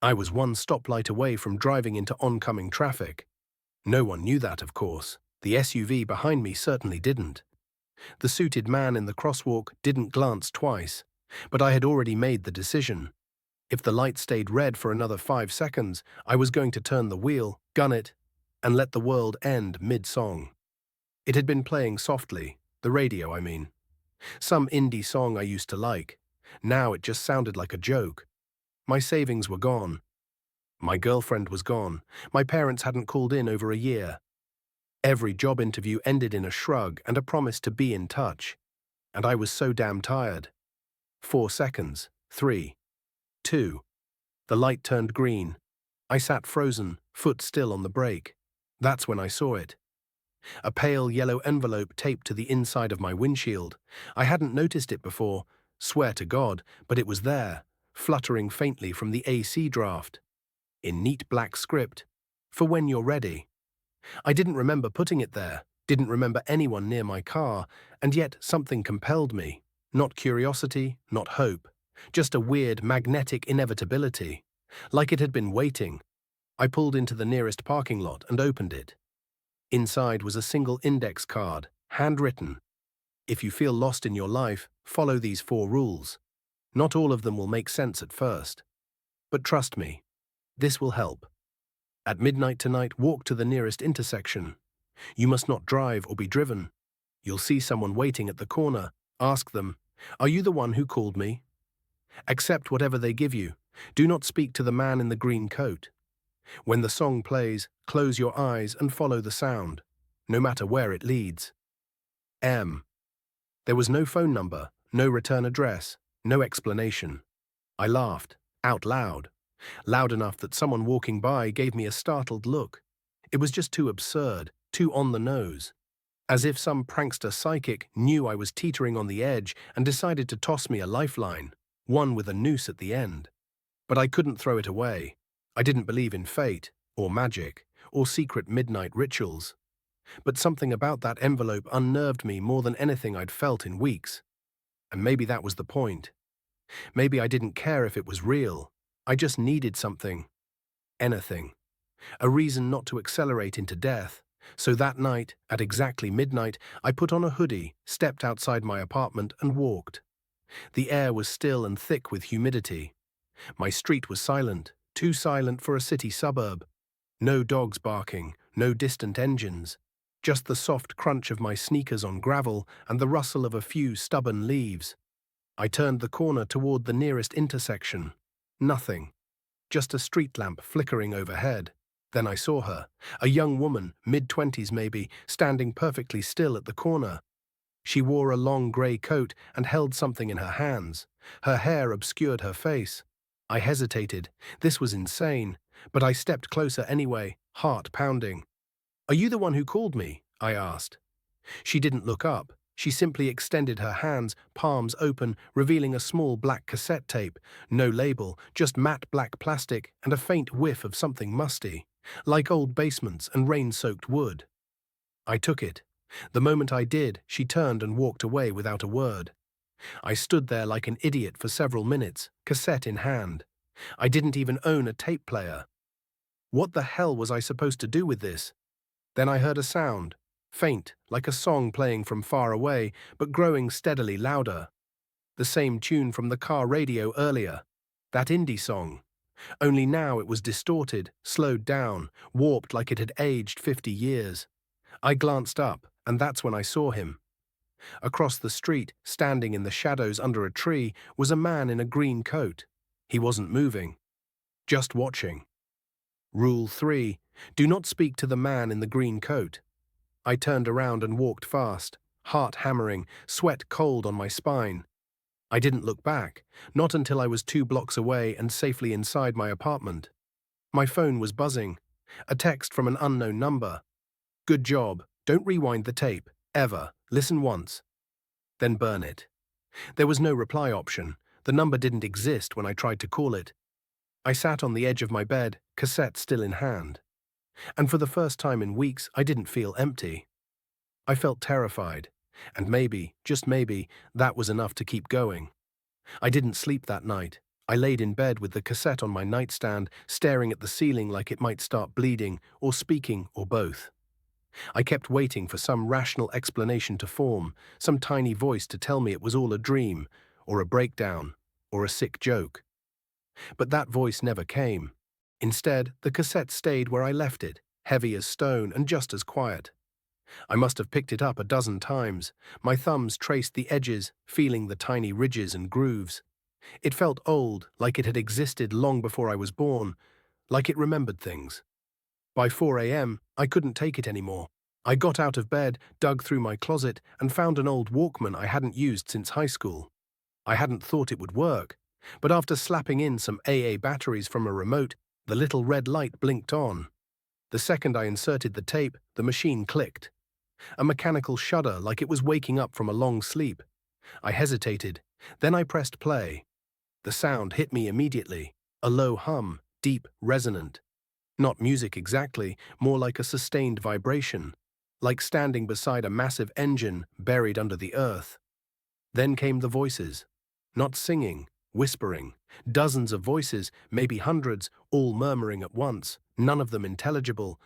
I was one stoplight away from driving into oncoming traffic. No one knew that, of course. The SUV behind me certainly didn't. The suited man in the crosswalk didn't glance twice, but I had already made the decision. If the light stayed red for another 5 seconds, I was going to turn the wheel, gun it, and let the world end mid-song. It had been playing softly, the radio, I mean. Some indie song I used to like. Now it just sounded like a joke. My savings were gone. My girlfriend was gone. My parents hadn't called in over a year. Every job interview ended in a shrug and a promise to be in touch. And I was so damn tired. 4 seconds. 3. 2. The light turned green. I sat frozen, foot still on the brake. That's when I saw it. A pale yellow envelope taped to the inside of my windshield. I hadn't noticed it before, swear to God, but it was there, fluttering faintly from the AC draft. In neat black script, "For when you're ready." I didn't remember putting it there, didn't remember anyone near my car, and yet something compelled me. Not curiosity, not hope, just a weird magnetic inevitability. Like it had been waiting. I pulled into the nearest parking lot and opened it. Inside was a single index card, handwritten. If you feel lost in your life, follow these 4 rules. Not all of them will make sense at first. But trust me, this will help. At midnight tonight, walk to the nearest intersection. You must not drive or be driven. You'll see someone waiting at the corner. Ask them, "Are you the one who called me?" Accept whatever they give you. Do not speak to the man in the green coat. When the song plays, close your eyes and follow the sound, no matter where it leads. M. There was no phone number, no return address, no explanation. I laughed, out loud, loud enough that someone walking by gave me a startled look. It was just too absurd, too on the nose. As if some prankster psychic knew I was teetering on the edge and decided to toss me a lifeline, one with a noose at the end. But I couldn't throw it away. I didn't believe in fate, or magic, or secret midnight rituals. But something about that envelope unnerved me more than anything I'd felt in weeks. And maybe that was the point. Maybe I didn't care if it was real. I just needed something. Anything. A reason not to accelerate into death. So that night, at exactly midnight, I put on a hoodie, stepped outside my apartment, and walked. The air was still and thick with humidity. My street was silent, too silent for a city suburb. No dogs barking, no distant engines. Just the soft crunch of my sneakers on gravel and the rustle of a few stubborn leaves. I turned the corner toward the nearest intersection. Nothing. Just a street lamp flickering overhead. Then I saw her, a young woman, mid-20s maybe, standing perfectly still at the corner. She wore a long grey coat and held something in her hands. Her hair obscured her face. I hesitated. This was insane, but I stepped closer anyway, heart pounding. "Are you the one who called me?" I asked. She didn't look up. She simply extended her hands, palms open, revealing a small black cassette tape. No label, just matte black plastic and a faint whiff of something musty, like old basements and rain-soaked wood. I took it. The moment I did, she turned and walked away without a word. I stood there like an idiot for several minutes, cassette in hand. I didn't even own a tape player. What the hell was I supposed to do with this? Then I heard a sound, faint, like a song playing from far away, but growing steadily louder. The same tune from the car radio earlier. That indie song. Only now it was distorted, slowed down, warped like it had aged 50 years. I glanced up, and that's when I saw him. Across the street, standing in the shadows under a tree, was a man in a green coat. He wasn't moving, just watching. Rule 3. Do not speak to the man in the green coat. I turned around and walked fast, heart hammering, sweat cold on my spine. I didn't look back, not until I was 2 blocks away and safely inside my apartment. My phone was buzzing. A text from an unknown number. "Good job. Don't rewind the tape. Ever. Listen once. Then burn it." There was no reply option. The number didn't exist when I tried to call it. I sat on the edge of my bed, cassette still in hand. And for the first time in weeks, I didn't feel empty. I felt terrified. And maybe, just maybe, that was enough to keep going. I didn't sleep that night. I laid in bed with the cassette on my nightstand, staring at the ceiling like it might start bleeding, or speaking, or both. I kept waiting for some rational explanation to form, some tiny voice to tell me it was all a dream, or a breakdown, or a sick joke. But that voice never came. Instead, the cassette stayed where I left it, heavy as stone and just as quiet. I must have picked it up a dozen times. My thumbs traced the edges, feeling the tiny ridges and grooves. It felt old, like it had existed long before I was born, like it remembered things. By 4 a.m., I couldn't take it anymore. I got out of bed, dug through my closet, and found an old Walkman I hadn't used since high school. I hadn't thought it would work, but after slapping in some AA batteries from a remote, the little red light blinked on. The second I inserted the tape, the machine clicked. A mechanical shudder like it was waking up from a long sleep. I hesitated, then I pressed play. The sound hit me immediately, a low hum, deep, resonant. Not music exactly, more like a sustained vibration, like standing beside a massive engine buried under the earth. Then came the voices. Not singing, whispering. Dozens of voices, maybe hundreds, all murmuring at once, none of them intelligible.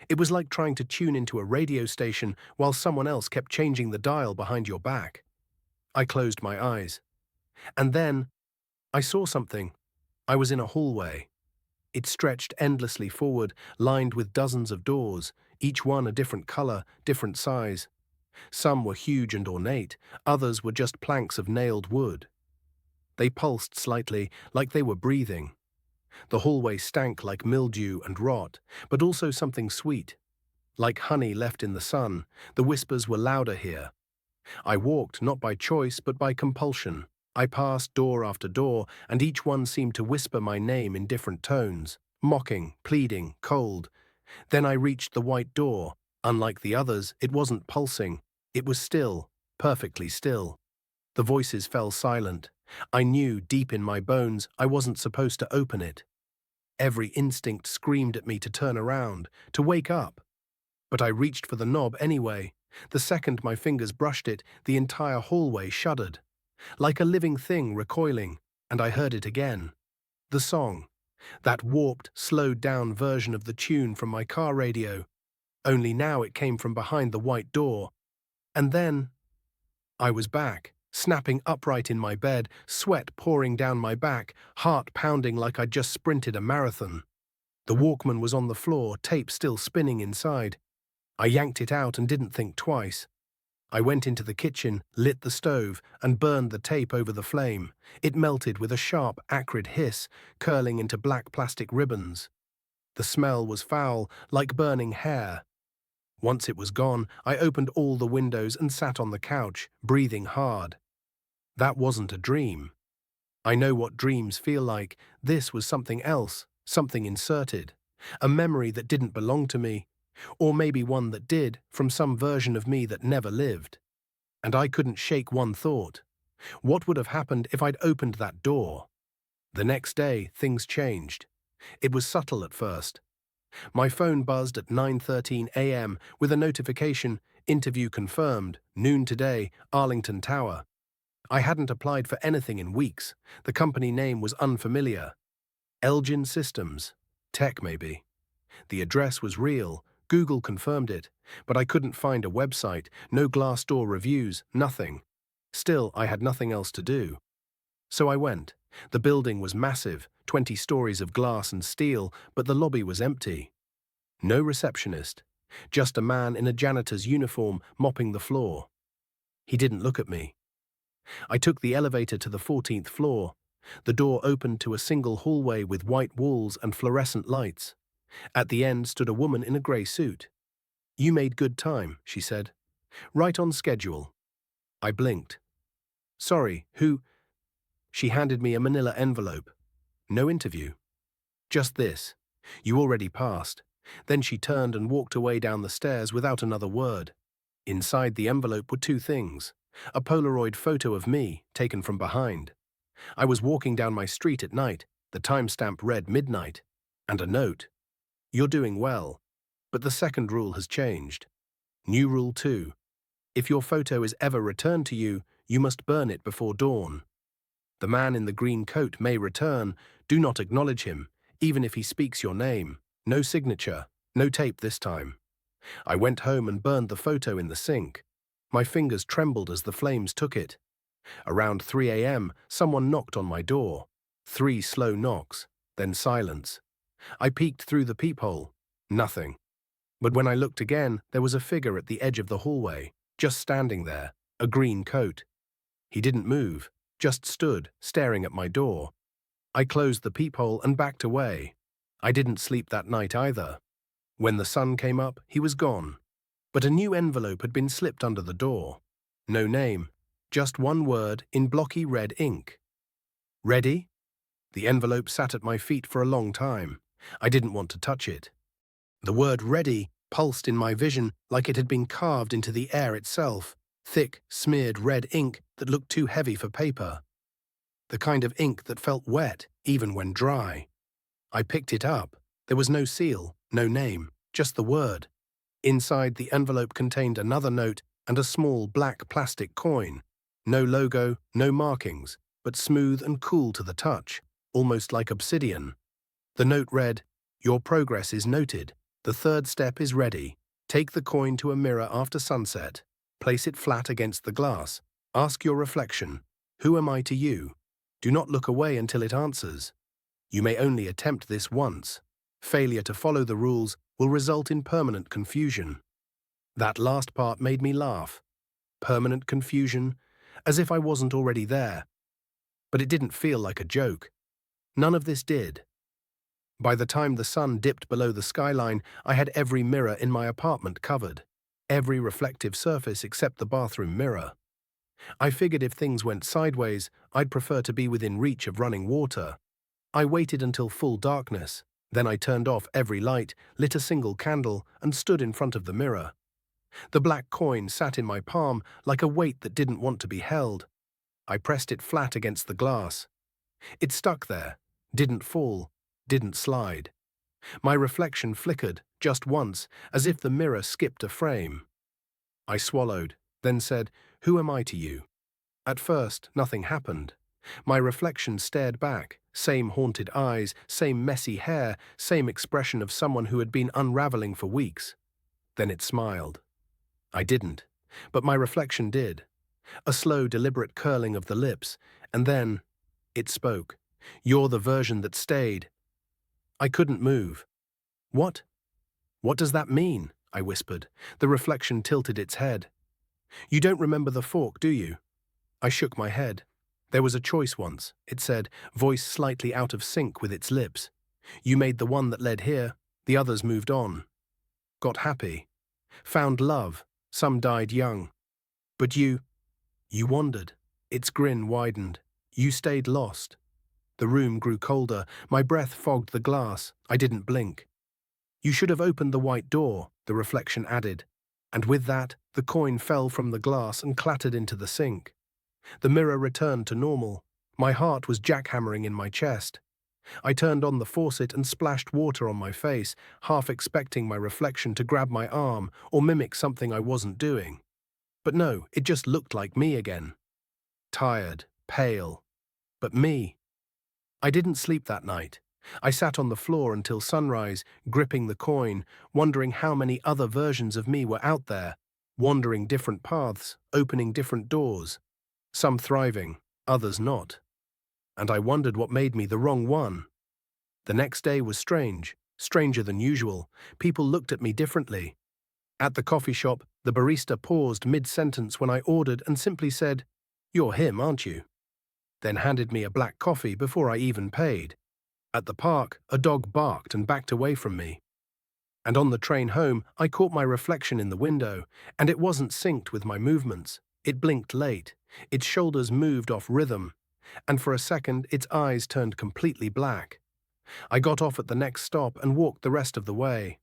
It was like trying to tune into a radio station while someone else kept changing the dial behind your back. I closed my eyes. And then, I saw something. I was in a hallway. It stretched endlessly forward, lined with dozens of doors, each one a different color, different size. Some were huge and ornate, others were just planks of nailed wood. They pulsed slightly, like they were breathing. The hallway stank like mildew and rot, but also something sweet. Like honey left in the sun, the whispers were louder here. I walked not by choice but by compulsion. I passed door after door, and each one seemed to whisper my name in different tones, mocking, pleading, cold. Then I reached the white door. Unlike the others, it wasn't pulsing. It was still, perfectly still. The voices fell silent. I knew deep in my bones I wasn't supposed to open it. Every instinct screamed at me to turn around, to wake up. But I reached for the knob anyway. The second my fingers brushed it, the entire hallway shuddered. Like a living thing recoiling, and I heard it again. The song. That warped, slowed-down version of the tune from my car radio. Only now it came from behind the white door. And then I was back, snapping upright in my bed, sweat pouring down my back, heart pounding like I'd just sprinted a marathon. The Walkman was on the floor, tape still spinning inside. I yanked it out and didn't think twice. I went into the kitchen, lit the stove, and burned the tape over the flame. It melted with a sharp, acrid hiss, curling into black plastic ribbons. The smell was foul, like burning hair. Once it was gone, I opened all the windows and sat on the couch, breathing hard. That wasn't a dream. I know what dreams feel like. This was something else, something inserted. A memory that didn't belong to me. Or maybe one that did, from some version of me that never lived. And I couldn't shake one thought. What would have happened if I'd opened that door? The next day, things changed. It was subtle at first. My phone buzzed at 9:13 a.m. with a notification, interview confirmed, noon today, Arlington Tower. I hadn't applied for anything in weeks. The company name was unfamiliar. Elgin Systems. Tech, maybe. The address was real. Google confirmed it, but I couldn't find a website, no Glassdoor reviews, nothing. Still, I had nothing else to do. So I went. The building was massive, 20 stories of glass and steel, but the lobby was empty. No receptionist, just a man in a janitor's uniform mopping the floor. He didn't look at me. I took the elevator to the 14th floor. The door opened to a single hallway with white walls and fluorescent lights. At the end stood a woman in a grey suit. "You made good time," she said. "Right on schedule." I blinked. "Sorry, who?" She handed me a manila envelope. "No interview. Just this. You already passed." Then she turned and walked away down the stairs without another word. Inside the envelope were two things. A Polaroid photo of me, taken from behind. I was walking down my street at night, the timestamp read midnight, and a note. "You're doing well, but the second rule has changed. New rule 2. If your photo is ever returned to you, you must burn it before dawn." The man in the green coat may return. Do not acknowledge him, even if he speaks your name. No signature, no tape this time. I went home and burned the photo in the sink. My fingers trembled as the flames took it. Around 3 a.m., someone knocked on my door. 3 slow knocks, then silence. I peeked through the peephole. Nothing. But when I looked again, there was a figure at the edge of the hallway, just standing there, a green coat. He didn't move, just stood, staring at my door. I closed the peephole and backed away. I didn't sleep that night either. When the sun came up, he was gone. But a new envelope had been slipped under the door. No name, just one word in blocky red ink. Ready? The envelope sat at my feet for a long time. I didn't want to touch it. The word ready pulsed in my vision like it had been carved into the air itself, thick, smeared red ink that looked too heavy for paper. The kind of ink that felt wet, even when dry. I picked it up. There was no seal, no name, just the word. Inside, the envelope contained another note and a small black plastic coin. No logo, no markings, but smooth and cool to the touch, almost like obsidian. The note read, "Your progress is noted. The third step is ready. Take the coin to a mirror after sunset. Place it flat against the glass. Ask your reflection, 'Who am I to you?' Do not look away until it answers. You may only attempt this once. Failure to follow the rules will result in permanent confusion." That last part made me laugh. Permanent confusion, as if I wasn't already there. But it didn't feel like a joke. None of this did. By the time the sun dipped below the skyline, I had every mirror in my apartment covered. Every reflective surface except the bathroom mirror. I figured if things went sideways, I'd prefer to be within reach of running water. I waited until full darkness. Then I turned off every light, lit a single candle, and stood in front of the mirror. The black coin sat in my palm like a weight that didn't want to be held. I pressed it flat against the glass. It stuck there, didn't fall, didn't slide. My reflection flickered, just once, as if the mirror skipped a frame. I swallowed, then said, "Who am I to you?" At first, nothing happened. My reflection stared back, same haunted eyes, same messy hair, same expression of someone who had been unraveling for weeks. Then it smiled. I didn't, but my reflection did. A slow, deliberate curling of the lips, and then it spoke. "You're the version that stayed." I couldn't move. "What? What does that mean?" I whispered. The reflection tilted its head. "You don't remember the fork, do you?" I shook my head. "There was a choice once," it said, voice slightly out of sync with its lips. "You made the one that led here, the others moved on. Got happy. Found love, some died young. But you wandered." Its grin widened. "You stayed lost." The room grew colder. My breath fogged the glass. I didn't blink. "You should have opened the white door," the reflection added. And with that, the coin fell from the glass and clattered into the sink. The mirror returned to normal. My heart was jackhammering in my chest. I turned on the faucet and splashed water on my face, half expecting my reflection to grab my arm or mimic something I wasn't doing. But no, it just looked like me again. Tired, pale. But me. I didn't sleep that night. I sat on the floor until sunrise, gripping the coin, wondering how many other versions of me were out there, wandering different paths, opening different doors. Some thriving, others not. And I wondered what made me the wrong one. The next day was strange, stranger than usual. People looked at me differently. At the coffee shop, the barista paused mid-sentence when I ordered and simply said, "You're him, aren't you?" Then handed me a black coffee before I even paid. At the park, a dog barked and backed away from me. And on the train home, I caught my reflection in the window, and it wasn't synced with my movements. It blinked late. Its shoulders moved off rhythm, and for a second its eyes turned completely black. I got off at the next stop and walked the rest of the way.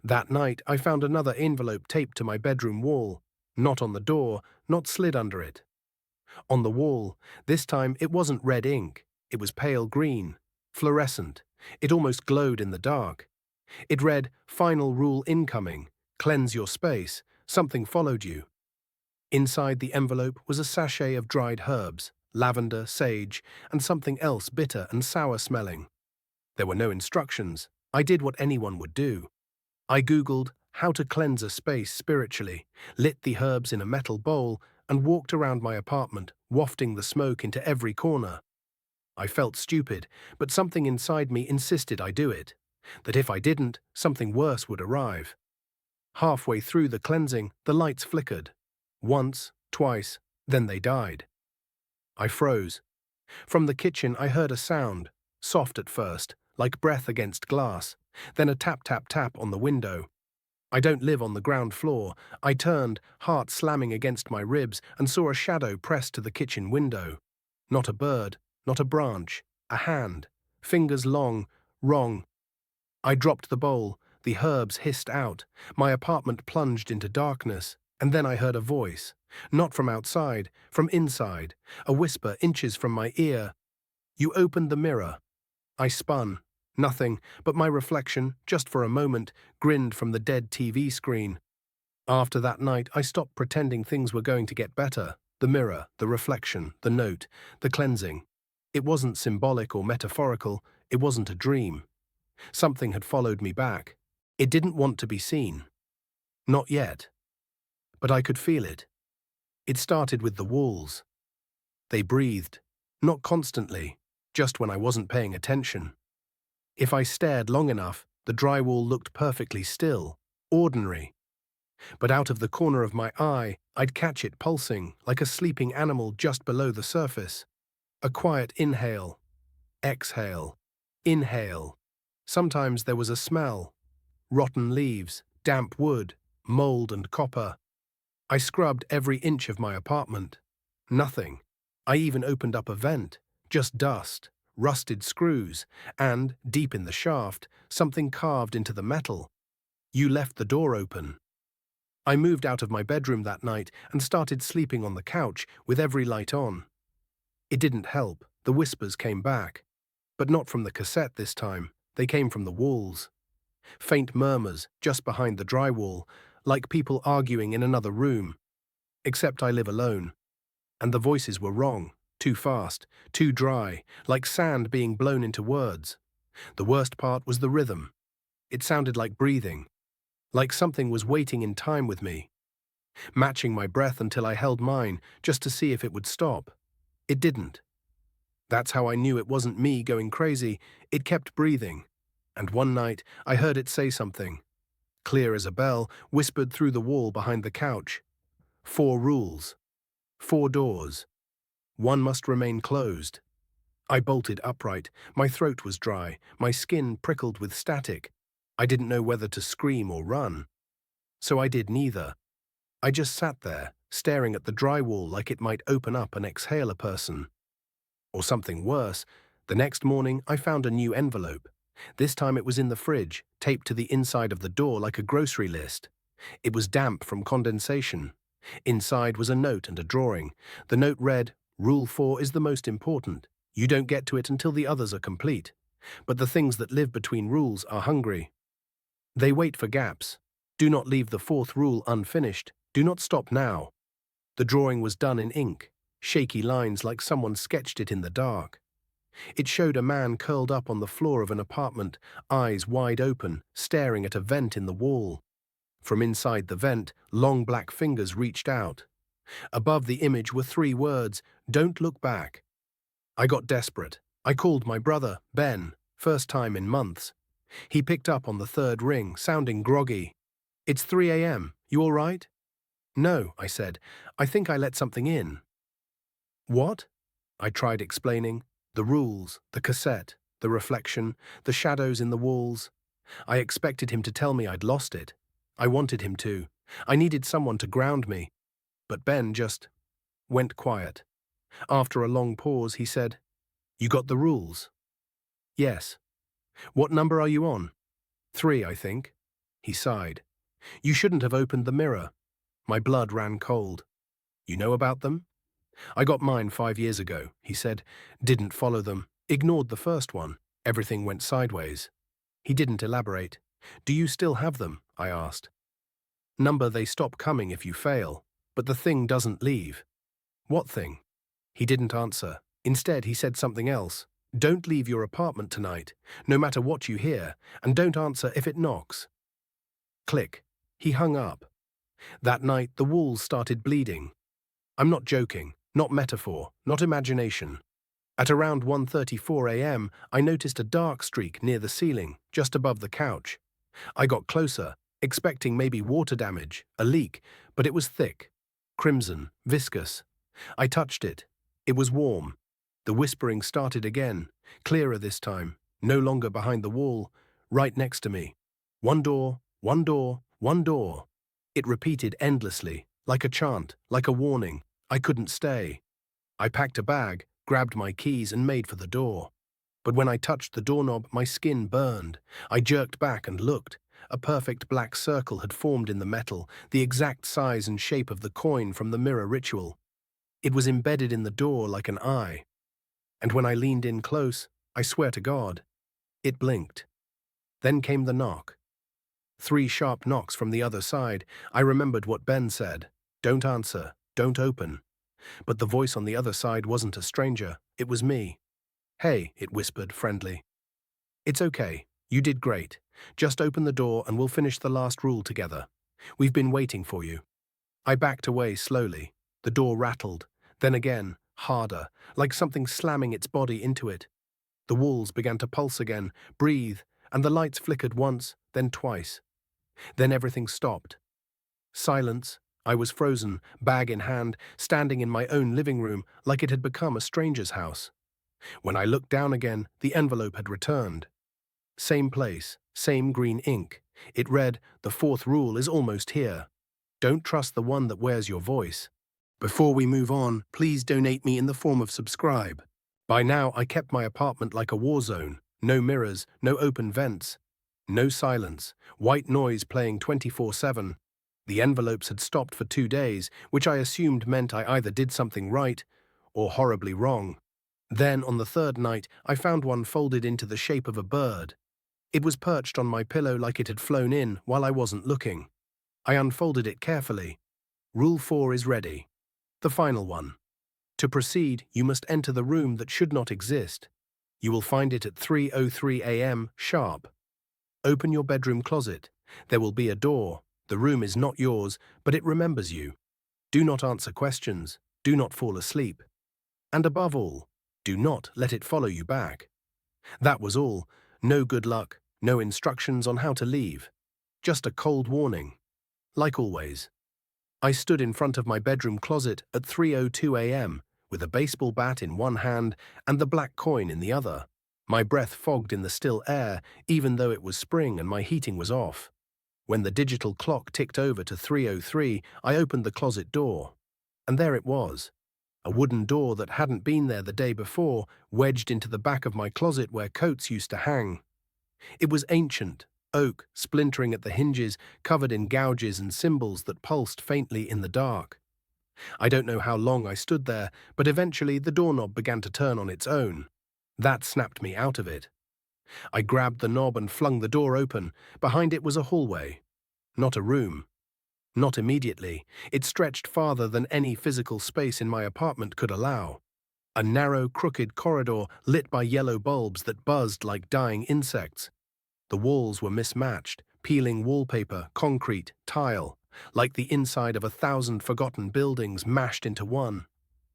That night I found another envelope taped to my bedroom wall, not on the door, not slid under it. On the wall, this time it wasn't red ink, it was pale green, fluorescent. It almost glowed in the dark. It read, "Final rule incoming, cleanse your space, something followed you." Inside the envelope was a sachet of dried herbs, lavender, sage, and something else bitter and sour smelling. There were no instructions. I did what anyone would do. I Googled how to cleanse a space spiritually, lit the herbs in a metal bowl, and walked around my apartment, wafting the smoke into every corner. I felt stupid, but something inside me insisted I do it. That if I didn't, something worse would arrive. Halfway through the cleansing, the lights flickered. Once, twice, then they died. I froze. From the kitchen I heard a sound, soft at first, like breath against glass, then a tap-tap-tap on the window. I don't live on the ground floor. I turned, heart slamming against my ribs, and saw a shadow pressed to the kitchen window. Not a bird, not a branch, a hand, fingers long, wrong. I dropped the bowl, the herbs hissed out, my apartment plunged into darkness, and then I heard a voice, not from outside, from inside, a whisper inches from my ear. "You opened the mirror." I spun. Nothing, but my reflection, just for a moment, grinned from the dead TV screen. After that night, I stopped pretending things were going to get better. The mirror, the reflection, the note, the cleansing. It wasn't symbolic or metaphorical, it wasn't a dream. Something had followed me back. It didn't want to be seen. Not yet. But I could feel it. It started with the walls. They breathed. Not constantly, just when I wasn't paying attention. If I stared long enough, the drywall looked perfectly still, ordinary. But out of the corner of my eye, I'd catch it pulsing, like a sleeping animal just below the surface. A quiet inhale, exhale, inhale. Sometimes there was a smell. Rotten leaves, damp wood, mold and copper. I scrubbed every inch of my apartment. Nothing. I even opened up a vent. Just dust, rusted screws, and, deep in the shaft, something carved into the metal. "You left the door open." I moved out of my bedroom that night and started sleeping on the couch with every light on. It didn't help. The whispers came back. But not from the cassette this time. They came from the walls. Faint murmurs just behind the drywall, like people arguing in another room. Except I live alone. And the voices were wrong. Too fast, too dry, like sand being blown into words. The worst part was the rhythm. It sounded like breathing, like something was waiting in time with me, matching my breath until I held mine just to see if it would stop. It didn't. That's how I knew it wasn't me going crazy. It kept breathing. And one night, I heard it say something, clear as a bell, whispered through the wall behind the couch. 4 rules. 4 doors. One must remain closed. I bolted upright. My throat was dry, my skin prickled with static. I didn't know whether to scream or run. So I did neither. I just sat there, staring at the drywall like it might open up and exhale a person. Or something worse. The next morning, I found a new envelope. This time it was in the fridge, taped to the inside of the door like a grocery list. It was damp from condensation. Inside was a note and a drawing. The note read, "Rule 4 is the most important. You don't get to it until the others are complete. But the things that live between rules are hungry. They wait for gaps. Do not leave the 4th rule unfinished. Do not stop now." The drawing was done in ink, shaky lines like someone sketched it in the dark. It showed a man curled up on the floor of an apartment, eyes wide open, staring at a vent in the wall. From inside the vent, long black fingers reached out. Above the image were 3 words, "Don't look back." I got desperate. I called my brother, Ben, first time in months. He picked up on the 3rd ring, sounding groggy. "It's 3 a.m. You all right?" "No," I said. "I think I let something in." "What?" I tried explaining. The rules, the cassette, the reflection, the shadows in the walls. I expected him to tell me I'd lost it. I wanted him to. I needed someone to ground me. But Ben just went quiet. After a long pause, he said, "You got the rules?" "Yes." "What number are you on?" 3, I think." He sighed. "You shouldn't have opened the mirror." My blood ran cold. "You know about them?" "I got mine 5 years ago," he said. "Didn't follow them. Ignored the first one. Everything went sideways." He didn't elaborate. "Do you still have them?" I asked. "Number they stop coming if you fail. But the thing doesn't leave." "What thing?" He didn't answer. Instead, he said something else. Don't leave your apartment tonight, no matter what you hear, and don't answer if it knocks. Click. He hung up. That night, the walls started bleeding. I'm not joking, not metaphor, not imagination. At around 1:34 a.m., I noticed a dark streak near the ceiling, just above the couch. I got closer, expecting maybe water damage, a leak, but it was thick, crimson, viscous. I touched it. It was warm. The whispering started again, clearer this time, no longer behind the wall, right next to me. One door, one door, one door. It repeated endlessly, like a chant, like a warning. I couldn't stay. I packed a bag, grabbed my keys and made for the door. But when I touched the doorknob, my skin burned. I jerked back and looked. A perfect black circle had formed in the metal, the exact size and shape of the coin from the mirror ritual. It was embedded in the door like an eye. And when I leaned in close, I swear to God, it blinked. Then came the knock. 3 sharp knocks from the other side. I remembered what Ben said. Don't answer, don't open. But the voice on the other side wasn't a stranger, it was me. Hey, it whispered, friendly. It's okay, you did great. Just open the door and we'll finish the last rule together. We've been waiting for you. I backed away slowly. The door rattled, then again, harder, like something slamming its body into it. The walls began to pulse again, breathe, and the lights flickered once, then twice. Then everything stopped. Silence. I was frozen, bag in hand, standing in my own living room like it had become a stranger's house. When I looked down again, the envelope had returned. Same place, same green ink. It read, "The 4th rule is almost here. Don't trust the one that wears your voice. Before we move on, please donate me in the form of subscribe." By now, I kept my apartment like a war zone. No mirrors, no open vents. No silence, white noise playing 24/7. The envelopes had stopped for 2 days, which I assumed meant I either did something right or horribly wrong. Then, on the 3rd night, I found one folded into the shape of a bird. It was perched on my pillow like it had flown in while I wasn't looking. I unfolded it carefully. Rule 4 is ready. The final one. To proceed, you must enter the room that should not exist. You will find it at 3:03 a.m. sharp. Open your bedroom closet. There will be a door. The room is not yours, but it remembers you. Do not answer questions. Do not fall asleep. And above all, do not let it follow you back. That was all. No good luck, no instructions on how to leave. Just a cold warning. Like always. I stood in front of my bedroom closet at 3:02 a.m. with a baseball bat in one hand and the black coin in the other. My breath fogged in the still air, even though it was spring and my heating was off. When the digital clock ticked over to 3:03, I opened the closet door. And there it was. A wooden door that hadn't been there the day before, wedged into the back of my closet where coats used to hang. It was ancient, oak, splintering at the hinges, covered in gouges and symbols that pulsed faintly in the dark. I don't know how long I stood there, but eventually the doorknob began to turn on its own. That snapped me out of it. I grabbed the knob and flung the door open. Behind it was a hallway. Not a room. Not immediately. It stretched farther than any physical space in my apartment could allow. A narrow, crooked corridor lit by yellow bulbs that buzzed like dying insects. The walls were mismatched, peeling wallpaper, concrete, tile, like the inside of 1,000 forgotten buildings mashed into one.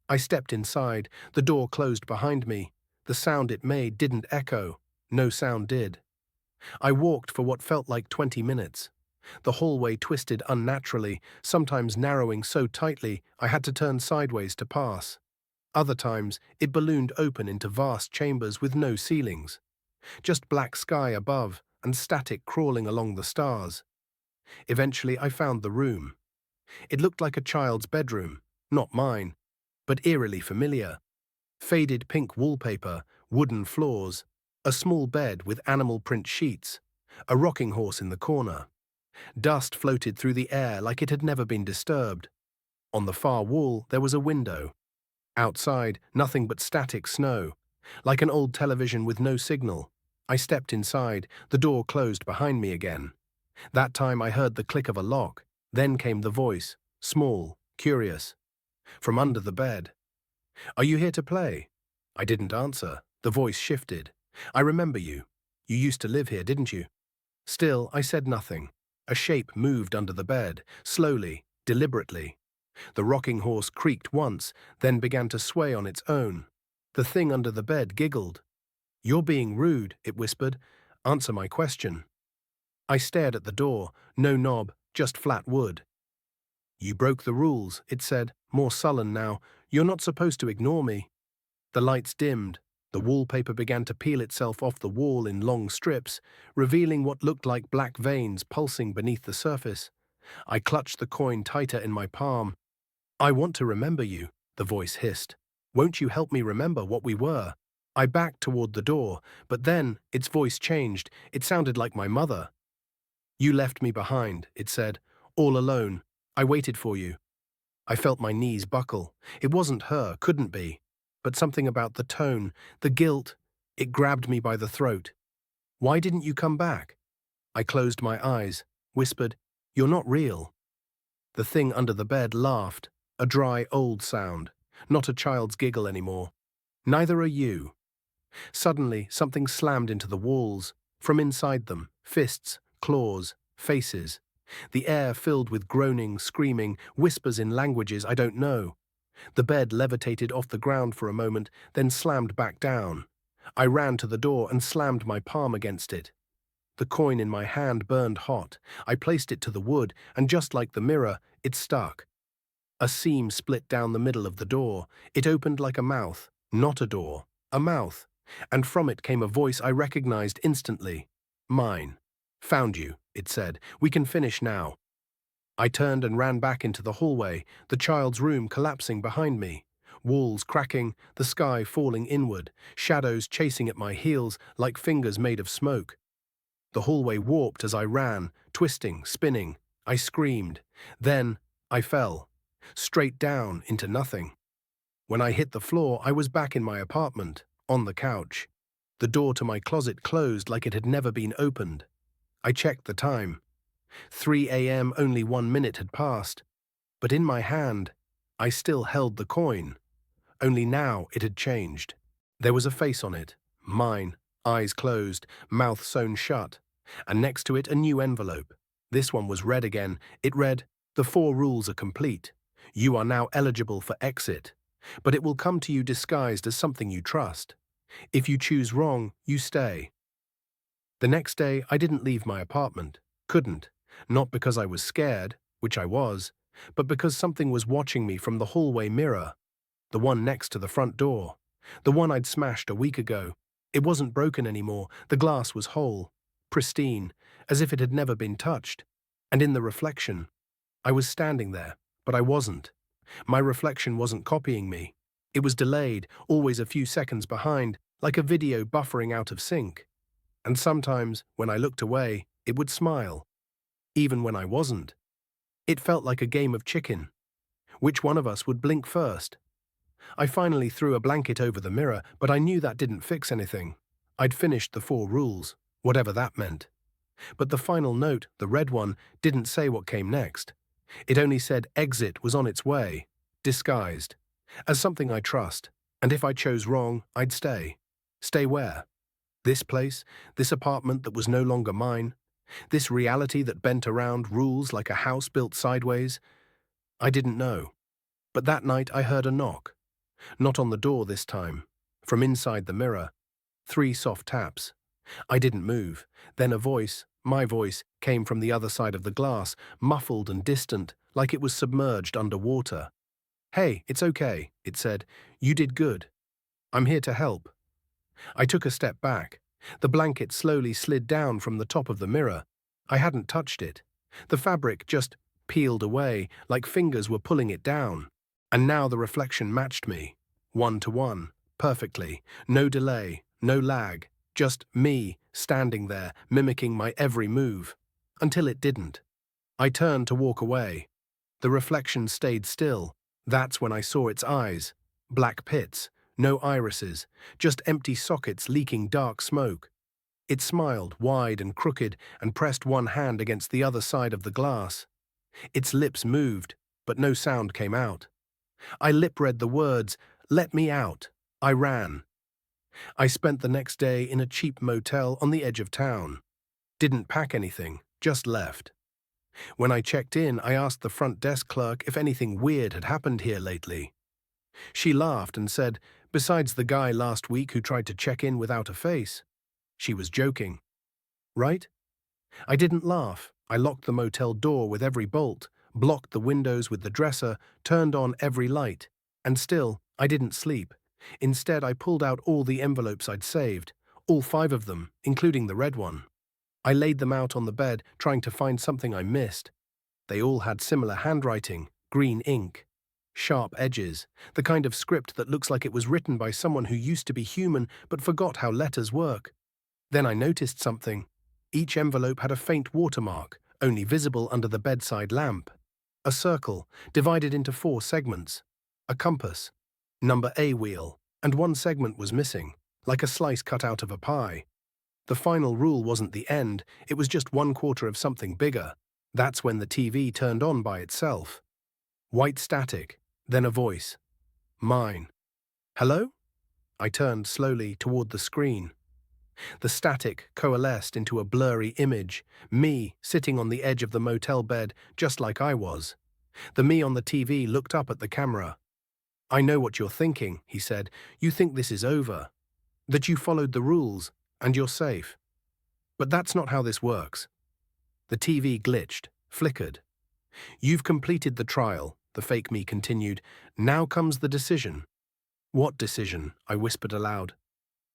I stepped inside. The door closed behind me. The sound it made didn't echo. No sound did. I walked for what felt like 20 minutes. The hallway twisted unnaturally, sometimes narrowing so tightly I had to turn sideways to pass. Other times, it ballooned open into vast chambers with no ceilings. Just black sky above and static crawling along the stars. Eventually, I found the room. It looked like a child's bedroom, not mine, but eerily familiar. Faded pink wallpaper, wooden floors, a small bed with animal print sheets, a rocking horse in the corner. Dust floated through the air like it had never been disturbed. On the far wall, there was a window. Outside, nothing but static snow, like an old television with no signal. I stepped inside, the door closed behind me again. That time I heard the click of a lock. Then came the voice, small, curious, from under the bed. "Are you here to play?" I didn't answer. The voice shifted. "I remember you. You used to live here, didn't you?" Still, I said nothing. A shape moved under the bed, slowly, deliberately. The rocking horse creaked once, then began to sway on its own. The thing under the bed giggled. "You're being rude," it whispered. "Answer my question." I stared at the door. No knob, just flat wood. "You broke the rules," it said, more sullen now. "You're not supposed to ignore me." The lights dimmed. The wallpaper began to peel itself off the wall in long strips, revealing what looked like black veins pulsing beneath the surface. I clutched the coin tighter in my palm. "I want to remember you," the voice hissed. "Won't you help me remember what we were?" I backed toward the door, but then its voice changed. It sounded like my mother. "You left me behind," it said, "all alone. I waited for you." I felt my knees buckle. It wasn't her, couldn't be. But something about the tone, the guilt, it grabbed me by the throat. "Why didn't you come back?" I closed my eyes, whispered, "You're not real." The thing under the bed laughed, a dry, old sound, not a child's giggle anymore. "Neither are you." Suddenly, something slammed into the walls. From inside them, fists, claws, faces. The air filled with groaning, screaming, whispers in languages I don't know. The bed levitated off the ground for a moment, then slammed back down. I ran to the door and slammed my palm against it. The coin in my hand burned hot. I placed it to the wood, and just like the mirror, it stuck. A seam split down the middle of the door. It opened like a mouth, not a door, a mouth. And from it came a voice I recognized instantly. Mine. "Found you," it said. "We can finish now." I turned and ran back into the hallway, the child's room collapsing behind me. Walls cracking, the sky falling inward, shadows chasing at my heels like fingers made of smoke. The hallway warped as I ran, twisting, spinning. I screamed. Then I fell, straight down into nothing. When I hit the floor, I was back in my apartment, on the couch. The door to my closet closed like it had never been opened. I checked the time. 3 a.m. Only 1 minute had passed. But in my hand, I still held the coin. Only now it had changed. There was a face on it, mine, eyes closed, mouth sewn shut, and next to it a new envelope. This one was red again. It read, "The 4 rules are complete. You are now eligible for exit, but it will come to you disguised as something you trust. If you choose wrong, you stay." The next day, I didn't leave my apartment. Couldn't. Not because I was scared, which I was, but because something was watching me from the hallway mirror. The one next to the front door. The one I'd smashed a week ago. It wasn't broken anymore. The glass was whole, pristine, as if it had never been touched. And in the reflection, I was standing there, but I wasn't. My reflection wasn't copying me. It was delayed, always a few seconds behind, like a video buffering out of sync. And sometimes, when I looked away, it would smile. Even when I wasn't. It felt like a game of chicken. Which one of us would blink first? I finally threw a blanket over the mirror, but I knew that didn't fix anything. I'd finished the 4 rules, whatever that meant. But the final note, the red one, didn't say what came next. It only said exit was on its way, disguised, as something I trust, and if I chose wrong, I'd stay. Stay where? This place, this apartment that was no longer mine, this reality that bent around rules like a house built sideways? I didn't know. But that night I heard a knock. Not on the door this time. From inside the mirror. 3 soft taps. I didn't move. Then a voice, my voice, came from the other side of the glass, muffled and distant, like it was submerged underwater. "Hey, it's okay," it said. "You did good. I'm here to help." I took a step back. The blanket slowly slid down from the top of the mirror. I hadn't touched it. The fabric just peeled away, like fingers were pulling it down. And now the reflection matched me. 1 to 1, perfectly. No delay, no lag. Just me, standing there, mimicking my every move. Until it didn't. I turned to walk away. The reflection stayed still. That's when I saw its eyes. Black pits. No irises, just empty sockets leaking dark smoke. It smiled, wide and crooked, and pressed one hand against the other side of the glass. Its lips moved, but no sound came out. I lip-read the words, Let me out. I ran. I spent the next day in a cheap motel on the edge of town. Didn't pack anything, just left. When I checked in, I asked the front desk clerk if anything weird had happened here lately. She laughed and said, besides the guy last week who tried to check in without a face. She was joking. Right? I didn't laugh. I locked the motel door with every bolt, blocked the windows with the dresser, turned on every light. And still, I didn't sleep. Instead, I pulled out all the envelopes I'd saved, all 5 of them, including the red one. I laid them out on the bed, trying to find something I missed. They all had similar handwriting, green ink, sharp edges, the kind of script that looks like it was written by someone who used to be human but forgot how letters work. Then I noticed something. Each envelope had a faint watermark, only visible under the bedside lamp. A circle, divided into 4 segments. A compass. Number A wheel. And one segment was missing, like a slice cut out of a pie. The final rule wasn't the end, it was just 1/4 of something bigger. That's when the TV turned on by itself. White static, then a voice. Mine. Hello? I turned slowly toward the screen. The static coalesced into a blurry image, me sitting on the edge of the motel bed just like I was. The me on the TV looked up at the camera. I know what you're thinking, he said. You think this is over. That you followed the rules, and you're safe. But that's not how this works. The TV glitched, flickered. You've completed the trial, the fake me continued. Now comes the decision. What decision? I whispered aloud.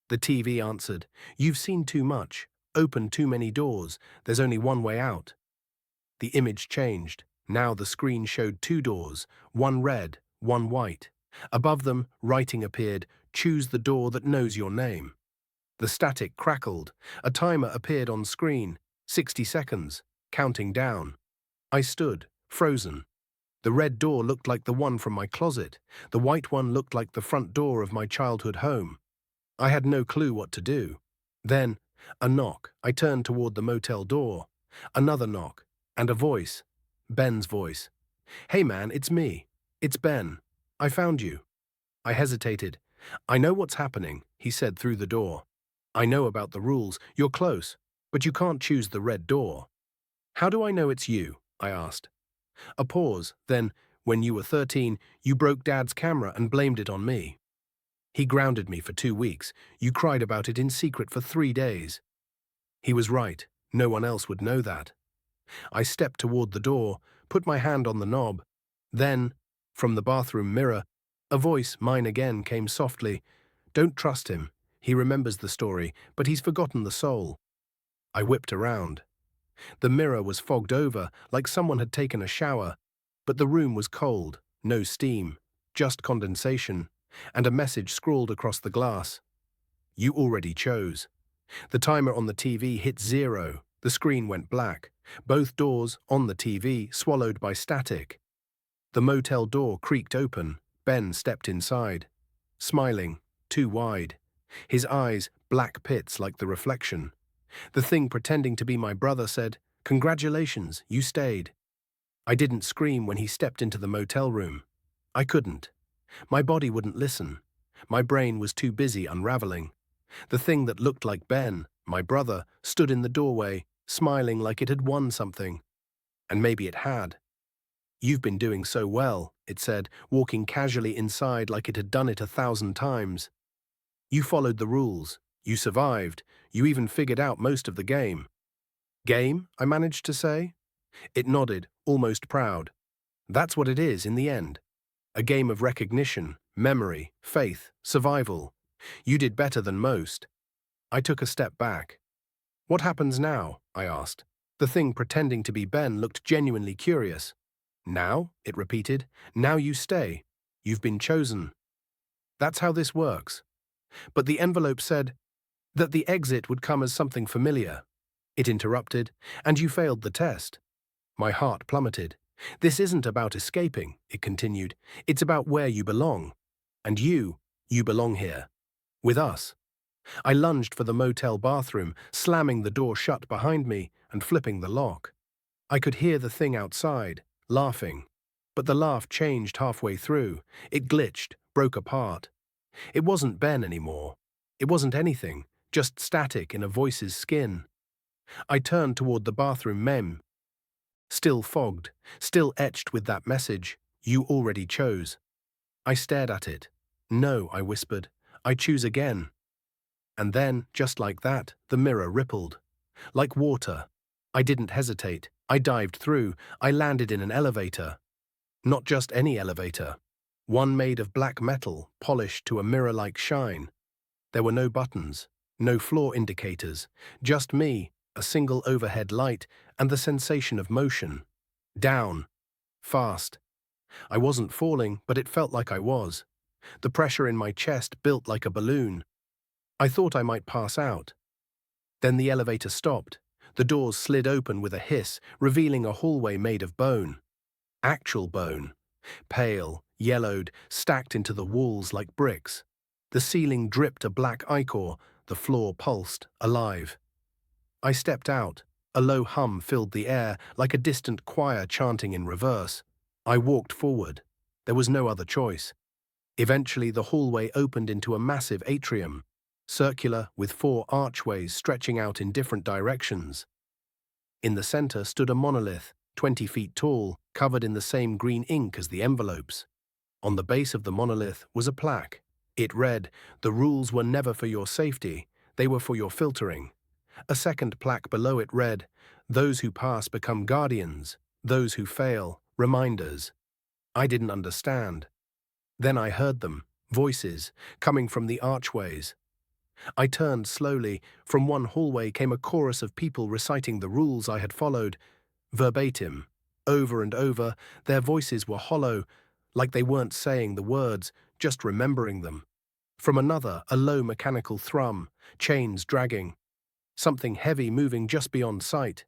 The TV answered. You've seen too much, opened too many doors. There's only one way out. The image changed. Now the screen showed 2 doors, one red, one white. Above them, writing appeared, choose the door that knows your name. The static crackled. A timer appeared on screen, 60 seconds, counting down. I stood, frozen. The red door looked like the one from my closet. The white one looked like the front door of my childhood home. I had no clue what to do. Then, a knock. I turned toward the motel door. Another knock, and a voice. Ben's voice. Hey man, it's me. It's Ben. I found you. I hesitated. I know what's happening, he said through the door. I know about the rules. You're close, but you can't choose the red door. How do I know it's you? I asked. A pause, then, when you were 13, you broke Dad's camera and blamed it on me. He grounded me for 2 weeks. You cried about it in secret for 3 days. He was right. No one else would know that. I stepped toward the door, put my hand on the knob. Then, from the bathroom mirror, a voice, mine again, came softly. Don't trust him. He remembers the story, but he's forgotten the soul. I whipped around. The mirror was fogged over, like someone had taken a shower, but the room was cold, no steam, just condensation, and a message scrawled across the glass. You already chose. The timer on the TV hit 0. The screen went black. Both doors, on the TV, swallowed by static. The motel door creaked open. Ben stepped inside. Smiling, too wide. His eyes, black pits like the reflection. The thing pretending to be my brother said, Congratulations, you stayed. I didn't scream when he stepped into the motel room. I couldn't. My body wouldn't listen. My brain was too busy unraveling. The thing that looked like Ben, my brother, stood in the doorway, smiling like it had won something. And maybe it had. You've been doing so well, it said, walking casually inside like it had done it 1,000 times. You followed the rules. You survived. You even figured out most of the game. Game, I managed to say. It nodded, almost proud. That's what it is in the end. A game of recognition, memory, faith, survival. You did better than most. I took a step back. What happens now? I asked. The thing pretending to be Ben looked genuinely curious. Now, it repeated, now you stay. You've been chosen. That's how this works. But the envelope said that the exit would come as something familiar. It interrupted, and you failed the test. My heart plummeted. This isn't about escaping, it continued. It's about where you belong. And you belong here. With us. I lunged for the motel bathroom, slamming the door shut behind me and flipping the lock. I could hear the thing outside, laughing. But the laugh changed halfway through. It glitched, broke apart. It wasn't Ben anymore. It wasn't anything, just static in a voice's skin. I turned toward the bathroom mem, still fogged, still etched with that message, "You already chose." I stared at it. "No," I whispered. "I choose again." And then, just like that, the mirror rippled. Like water. I didn't hesitate. I dived through. I landed in an elevator. Not just any elevator. One made of black metal, polished to a mirror-like shine. There were no buttons, no floor indicators, just me, a single overhead light, and the sensation of motion. Down. Fast. I wasn't falling, but it felt like I was. The pressure in my chest built like a balloon. I thought I might pass out. Then the elevator stopped. The doors slid open with a hiss, revealing a hallway made of bone. Actual bone. Pale, yellowed, stacked into the walls like bricks. The ceiling dripped a black ichor, the floor pulsed, alive. I stepped out. A low hum filled the air, like a distant choir chanting in reverse. I walked forward. There was no other choice. Eventually the hallway opened into a massive atrium, circular with 4 archways stretching out in different directions. In the center stood a monolith, 20 feet tall, covered in the same green ink as the envelopes. On the base of the monolith was a plaque. It read, "The rules were never for your safety, they were for your filtering." A second plaque below it read, "Those who pass become guardians, those who fail, reminders." I didn't understand. Then I heard them, voices, coming from the archways. I turned slowly. From one hallway came a chorus of people reciting the rules I had followed, verbatim. Over and over, their voices were hollow, like they weren't saying the words, just remembering them. From another, a low mechanical thrum, chains dragging, something heavy moving just beyond sight.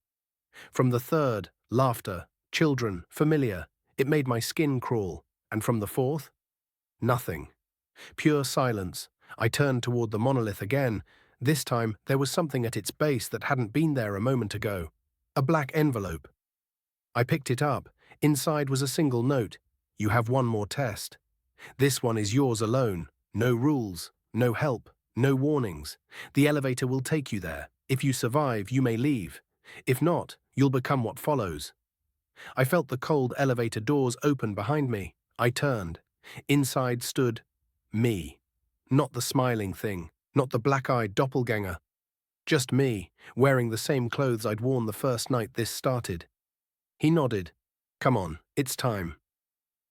From the third, laughter, children, familiar. It made my skin crawl. And from the fourth? Nothing. Pure silence. I turned toward the monolith again. This time, there was something at its base that hadn't been there a moment ago. A black envelope. I picked it up. Inside was a single note. "You have one more test. This one is yours alone. No rules, no help, no warnings. The elevator will take you there. If you survive, you may leave. If not, you'll become what follows." I felt the cold elevator doors open behind me. I turned. Inside stood me. Not the smiling thing, not the black-eyed doppelganger. Just me, wearing the same clothes I'd worn the first night this started. He nodded. "Come on, it's time."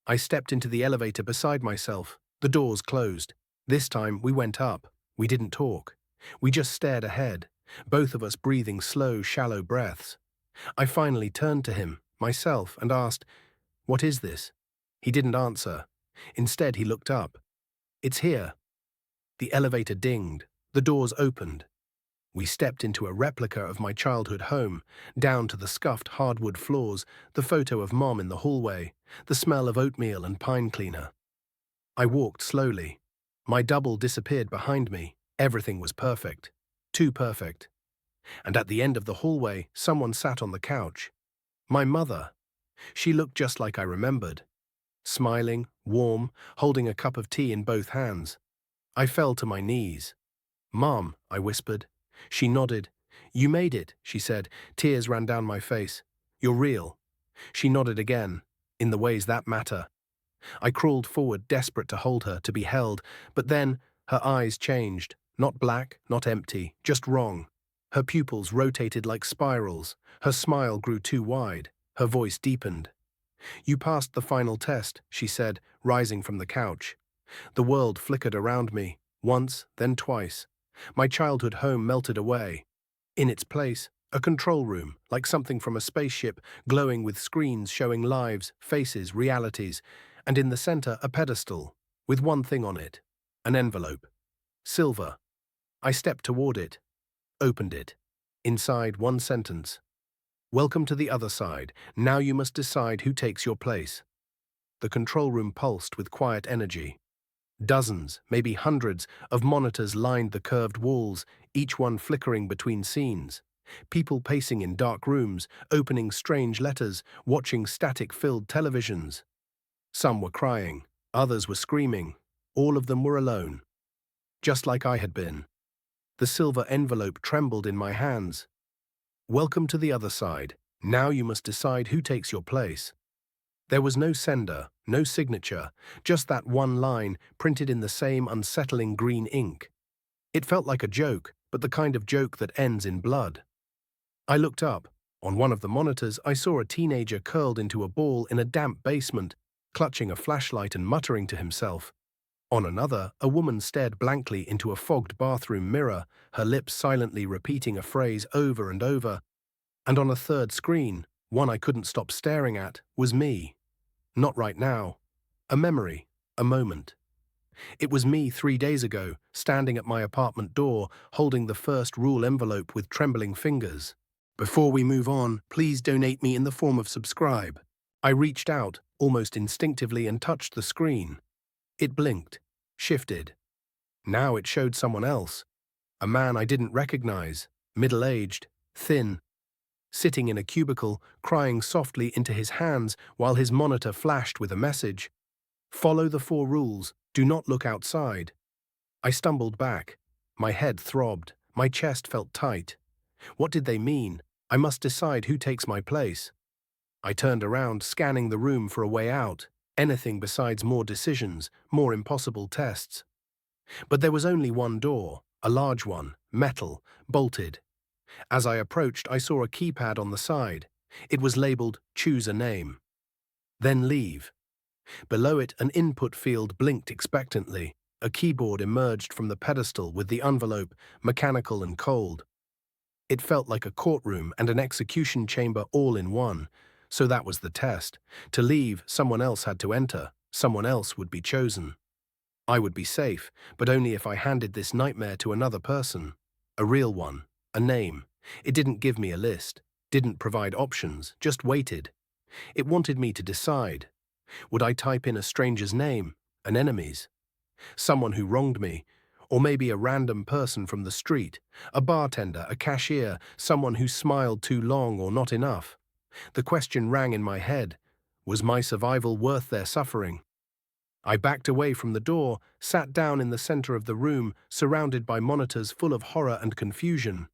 I stepped into the elevator beside myself. The doors closed. This time we went up. We didn't talk. We just stared ahead, both of us breathing slow, shallow breaths. I finally turned to him, myself, and asked, "What is this?" He didn't answer. Instead, he looked up. "It's here." The elevator dinged. The doors opened. We stepped into a replica of my childhood home, down to the scuffed hardwood floors, the photo of Mom in the hallway, the smell of oatmeal and pine cleaner. I walked slowly. My double disappeared behind me. Everything was perfect. Too perfect. And at the end of the hallway, someone sat on the couch. My mother. She looked just like I remembered. Smiling, warm, holding a cup of tea in both hands. I fell to my knees. "Mom," I whispered. She nodded. "You made it," she said. Tears ran down my face. "You're real." She nodded again, "In the ways that matter." I crawled forward, desperate to hold her, to be held, but then her eyes changed. Not black, not empty, just wrong. Her pupils rotated like spirals. Her smile grew too wide. Her voice deepened. "You passed the final test," she said, rising from the couch. The world flickered around me, once, then twice. My childhood home melted away. In its place, a control room, like something from a spaceship, glowing with screens showing lives, faces, realities, and in the center a pedestal, with one thing on it, an envelope. Silver. I stepped toward it, opened it. Inside, one sentence. "Welcome to the other side. Now you must decide who takes your place." The control room pulsed with quiet energy. Dozens, maybe hundreds, of monitors lined the curved walls, each one flickering between scenes. People pacing in dark rooms, opening strange letters, watching static-filled televisions. Some were crying, others were screaming. All of them were alone, just like I had been. The silver envelope trembled in my hands. Welcome to the other side. Now you must decide who takes your place. There was no sender, no signature, just that one line printed in the same unsettling green ink. It felt like a joke, but the kind of joke that ends in blood. I looked up. On one of the monitors, I saw a teenager curled into a ball in a damp basement, clutching a flashlight and muttering to himself. On another, a woman stared blankly into a fogged bathroom mirror, her lips silently repeating a phrase over and over. And on a third screen, one I couldn't stop staring at, was me. Not right now. A memory. A moment. It was me 3 days ago, standing at my apartment door, holding the first rule envelope with trembling fingers. Before we move on, please donate me in the form of subscribe. I reached out, almost instinctively, and touched the screen. It blinked, shifted. Now it showed someone else. A man I didn't recognize, middle-aged, thin, sitting in a cubicle, crying softly into his hands while his monitor flashed with a message. Follow the 4 rules, do not look outside. I stumbled back. My head throbbed, my chest felt tight. What did they mean? I must decide who takes my place. I turned around, scanning the room for a way out. Anything besides more decisions, more impossible tests. But there was only one door, a large one, metal, bolted. As I approached, I saw a keypad on the side. It was labeled, "Choose a name." Then leave. Below it, an input field blinked expectantly. A keyboard emerged from the pedestal with the envelope, mechanical and cold. It felt like a courtroom and an execution chamber all in one. So that was the test. To leave, someone else had to enter. Someone else would be chosen. I would be safe, but only if I handed this nightmare to another person. A real one. A name. It didn't give me a list. Didn't provide options. Just waited. It wanted me to decide. Would I type in a stranger's name? An enemy's? Someone who wronged me? Or maybe a random person from the street? A bartender, a cashier, someone who smiled too long or not enough? The question rang in my head. Was my survival worth their suffering? I backed away from the door, sat down in the center of the room, surrounded by monitors full of horror and confusion.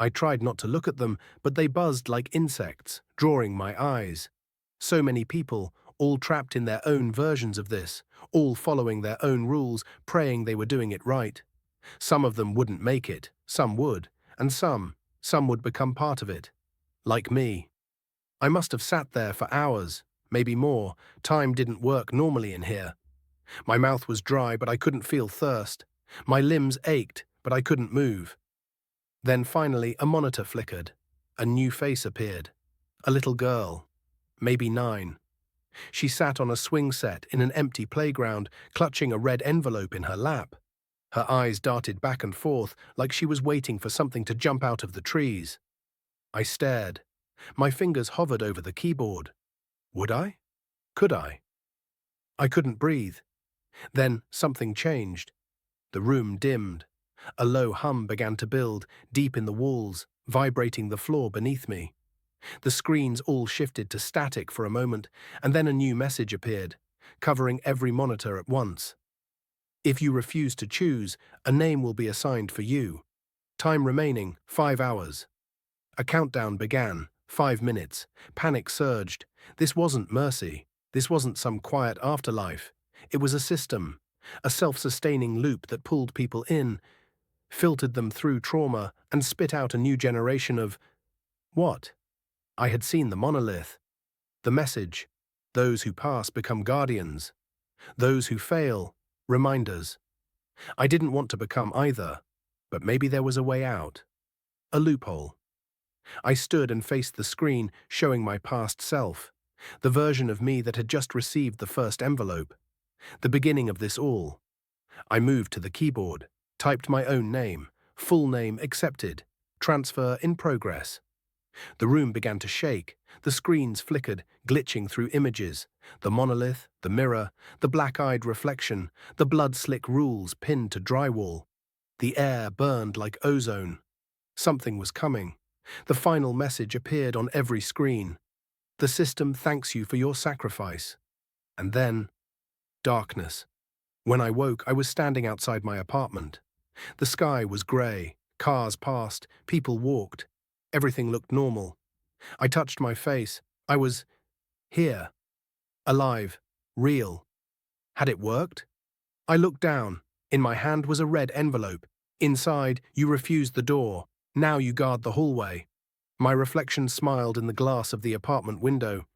I tried not to look at them, but they buzzed like insects, drawing my eyes. So many people, all trapped in their own versions of this, all following their own rules, praying they were doing it right. Some of them wouldn't make it, some would, and some would become part of it. Like me. I must have sat there for hours, maybe more. Time didn't work normally in here. My mouth was dry, but I couldn't feel thirst. My limbs ached, but I couldn't move. Then finally a monitor flickered. A new face appeared. A little girl, maybe 9. She sat on a swing set in an empty playground, clutching a red envelope in her lap. Her eyes darted back and forth like she was waiting for something to jump out of the trees. I stared. My fingers hovered over the keyboard. Would I? Could I? I couldn't breathe. Then something changed. The room dimmed. A low hum began to build, deep in the walls, vibrating the floor beneath me. The screens all shifted to static for a moment, and then a new message appeared, covering every monitor at once. If you refuse to choose, a name will be assigned for you. Time remaining, 5 hours. A countdown began, 5 minutes. Panic surged. This wasn't mercy. This wasn't some quiet afterlife. It was a system, a self-sustaining loop that pulled people in, filtered them through trauma, and spit out a new generation of… what? I had seen the monolith. The message. Those who pass become guardians. Those who fail, reminders. I didn't want to become either, but maybe there was a way out. A loophole. I stood and faced the screen, showing my past self. The version of me that had just received the first envelope. The beginning of this all. I moved to the keyboard, typed my own name, full name accepted, transfer in progress. The room began to shake, the screens flickered, glitching through images, the monolith, the mirror, the black-eyed reflection, the blood-slick rules pinned to drywall. The air burned like ozone. Something was coming. The final message appeared on every screen. The system thanks you for your sacrifice. And then, darkness. When I woke, I was standing outside my apartment. The sky was grey, cars passed, people walked. Everything looked normal. I touched my face. I was here, alive, real. Had it worked? I looked down. In my hand was a red envelope. Inside, you refused the door. Now you guard the hallway. My reflection smiled in the glass of the apartment window.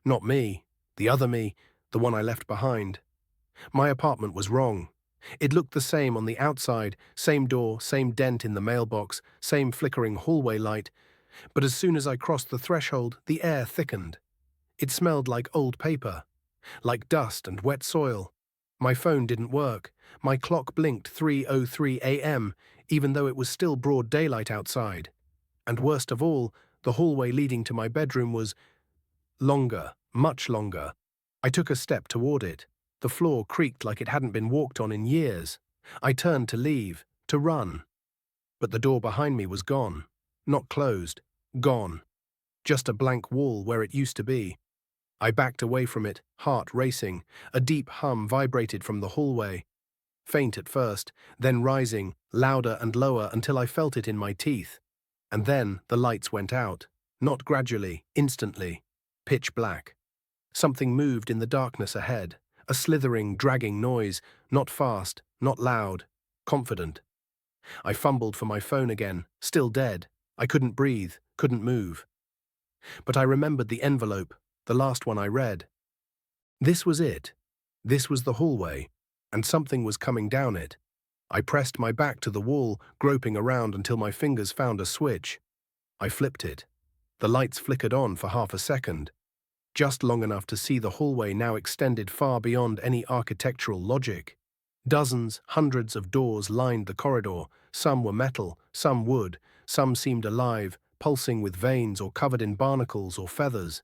Not me, the other me, the one I left behind. My apartment was wrong. It looked the same on the outside, same door, same dent in the mailbox, same flickering hallway light. But as soon as I crossed the threshold, the air thickened. It smelled like old paper, like dust and wet soil. My phone didn't work. My clock blinked 3:03 a.m., even though it was still broad daylight outside. And worst of all, the hallway leading to my bedroom was longer, much longer. I took a step toward it. The floor creaked like it hadn't been walked on in years. I turned to leave, to run. But the door behind me was gone. Not closed. Gone. Just a blank wall where it used to be. I backed away from it, heart racing. A deep hum vibrated from the hallway. Faint at first, then rising, louder and lower until I felt it in my teeth. And then the lights went out. Not gradually, instantly. Pitch black. Something moved in the darkness ahead. A slithering, dragging noise, not fast, not loud, confident. I fumbled for my phone again, still dead. I couldn't breathe, couldn't move. But I remembered the envelope, the last one I read. This was it. This was the hallway, and something was coming down it. I pressed my back to the wall, groping around until my fingers found a switch. I flipped it. The lights flickered on for half a second. Just long enough to see the hallway now extended far beyond any architectural logic. Dozens, hundreds of doors lined the corridor. Some were metal, some wood, some seemed alive, pulsing with veins or covered in barnacles or feathers.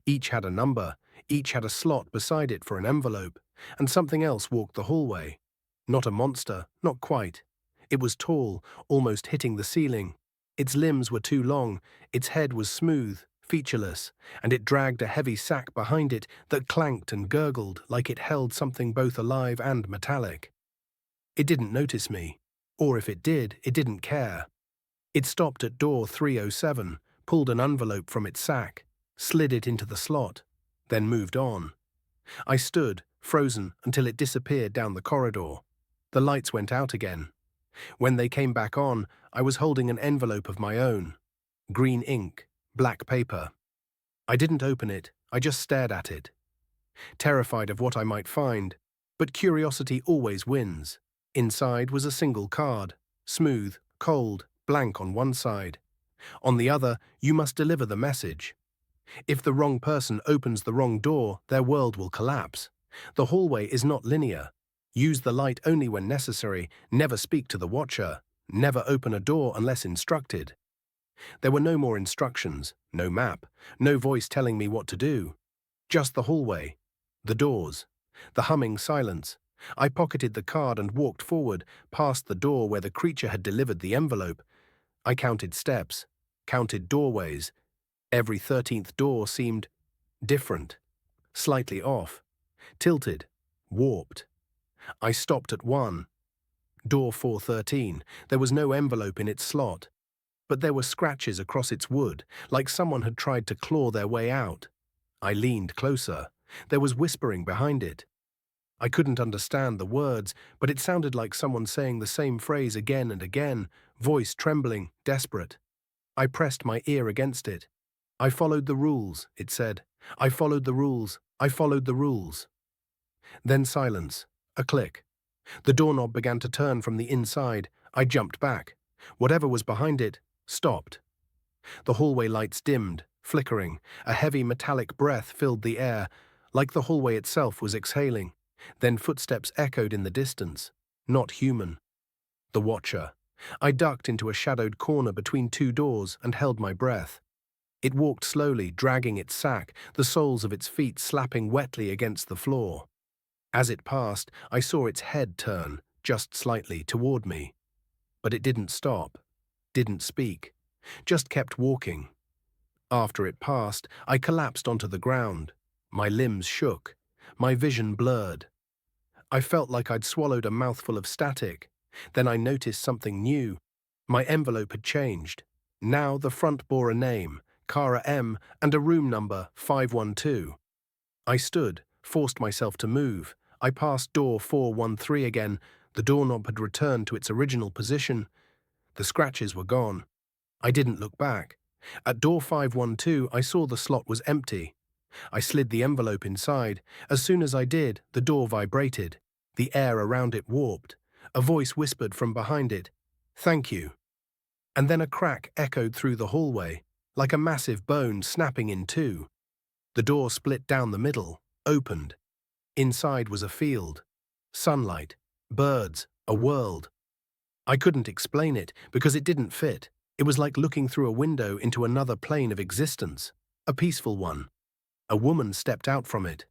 Each had a number, each had a slot beside it for an envelope, and something else walked the hallway. Not a monster, not quite. It was tall, almost hitting the ceiling. Its limbs were too long, its head was smooth, featureless, and it dragged a heavy sack behind it that clanked and gurgled like it held something both alive and metallic. It didn't notice me, or if it did, it didn't care. It stopped at door 307, pulled an envelope from its sack, slid it into the slot, then moved on. I stood, frozen, until it disappeared down the corridor. The lights went out again. When they came back on, I was holding an envelope of my own. Green ink, black paper. I didn't open it, I just stared at it. Terrified of what I might find, but curiosity always wins. Inside was a single card, smooth, cold, blank on one side. On the other, you must deliver the message. If the wrong person opens the wrong door, their world will collapse. The hallway is not linear. Use the light only when necessary, never speak to the watcher, never open a door unless instructed. There were no more instructions, no map, no voice telling me what to do. Just the hallway, the doors, the humming silence. I pocketed the card and walked forward, past the door where the creature had delivered the envelope. I counted steps, counted doorways. Every 13th door seemed different, slightly off, tilted, warped. I stopped at one. Door 413. There was no envelope in its slot, but there were scratches across its wood, like someone had tried to claw their way out. I leaned closer. There was whispering behind it. I couldn't understand the words, but it sounded like someone saying the same phrase again and again, voice trembling, desperate. I pressed my ear against it. I followed the rules, it said. I followed the rules. I followed the rules. Then silence. A click. The doorknob began to turn from the inside. I jumped back. Whatever was behind it stopped. The hallway lights dimmed, flickering. A heavy metallic breath filled the air, like the hallway itself was exhaling. Then footsteps echoed in the distance. Not human. The watcher. I ducked into a shadowed corner between two doors and held my breath. It walked slowly, dragging its sack, the soles of its feet slapping wetly against the floor. As it passed, I saw its head turn, just slightly, toward me. But it didn't stop, didn't speak, just kept walking. After it passed, I collapsed onto the ground. My limbs shook, my vision blurred. I felt like I'd swallowed a mouthful of static. Then I noticed something new. My envelope had changed. Now the front bore a name, Cara M, and a room number, 512. I stood, forced myself to move. I passed door 413 again. The doorknob had returned to its original position. The scratches were gone. I didn't look back. At door 512, I saw the slot was empty. I slid the envelope inside. As soon as I did, the door vibrated. The air around it warped. A voice whispered from behind it, "Thank you." And then a crack echoed through the hallway, like a massive bone snapping in two. The door split down the middle, opened. Inside was a field. Sunlight, birds, a world. I couldn't explain it because it didn't fit. It was like looking through a window into another plane of existence, a peaceful one. A woman stepped out from it.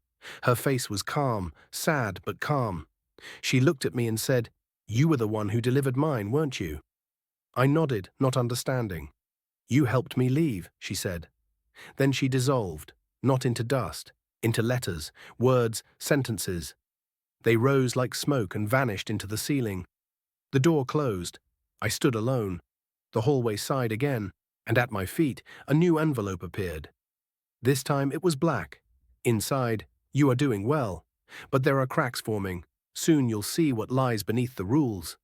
Her face was calm, sad but calm. She looked at me and said, "You were the one who delivered mine, weren't you?" I nodded, not understanding. "You helped me leave," she said. Then she dissolved, not into dust, into letters, words, sentences. They rose like smoke and vanished into the ceiling. The door closed. I stood alone. The hallway sighed again, and at my feet, a new envelope appeared. This time it was black. Inside, "You are doing well, but there are cracks forming. Soon you'll see what lies beneath the rules.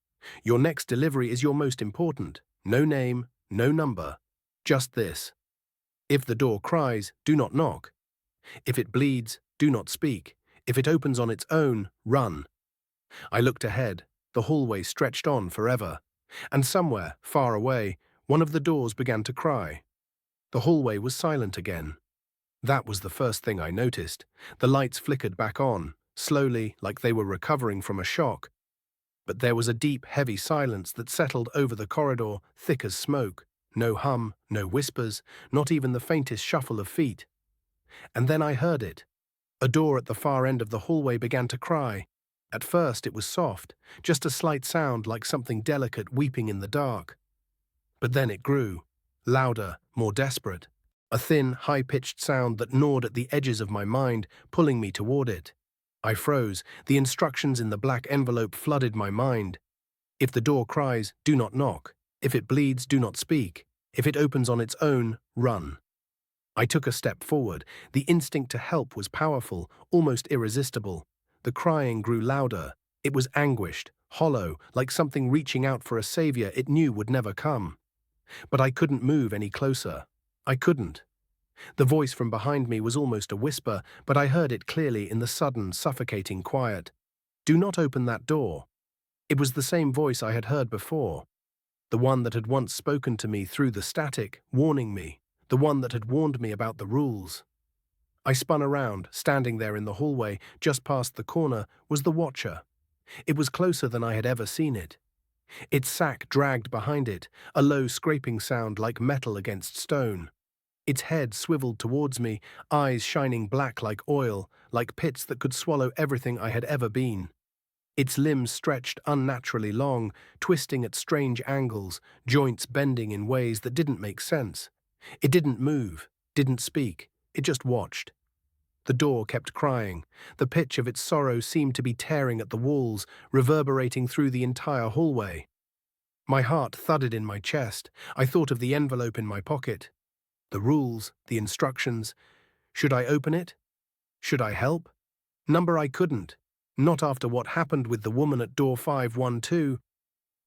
Your next delivery is your most important. No name, no number. Just this. If the door cries, do not knock. If it bleeds, do not speak. If it opens on its own, run." I looked ahead. The hallway stretched on forever. And somewhere, far away, one of the doors began to cry. The hallway was silent again. That was the first thing I noticed. The lights flickered back on, slowly, like they were recovering from a shock. But there was a deep, heavy silence that settled over the corridor, thick as smoke. No hum, no whispers, not even the faintest shuffle of feet. And then I heard it. A door at the far end of the hallway began to cry. At first it was soft, just a slight sound like something delicate weeping in the dark. But then it grew, louder, more desperate. A thin, high-pitched sound that gnawed at the edges of my mind, pulling me toward it. I froze. The instructions in the black envelope flooded my mind. If the door cries, do not knock. If it bleeds, do not speak. If it opens on its own, run. I took a step forward. The instinct to help was powerful, almost irresistible. The crying grew louder. It was anguished, hollow, like something reaching out for a savior it knew would never come. But I couldn't move any closer. I couldn't. The voice from behind me was almost a whisper, but I heard it clearly in the sudden, suffocating quiet. "Do not open that door." It was the same voice I had heard before. The one that had once spoken to me through the static, warning me. The one that had warned me about the rules. I spun around. Standing there in the hallway, just past the corner, was the Watcher. It was closer than I had ever seen it. Its sack dragged behind it, a low scraping sound like metal against stone. Its head swiveled towards me, eyes shining black like oil, like pits that could swallow everything I had ever been. Its limbs stretched unnaturally long, twisting at strange angles, joints bending in ways that didn't make sense. It didn't move, didn't speak, it just watched. The door kept crying. The pitch of its sorrow seemed to be tearing at the walls, reverberating through the entire hallway. My heart thudded in my chest. I thought of the envelope in my pocket. The rules, the instructions. Should I open it? Should I help? Number I couldn't. Not after what happened with the woman at door 512.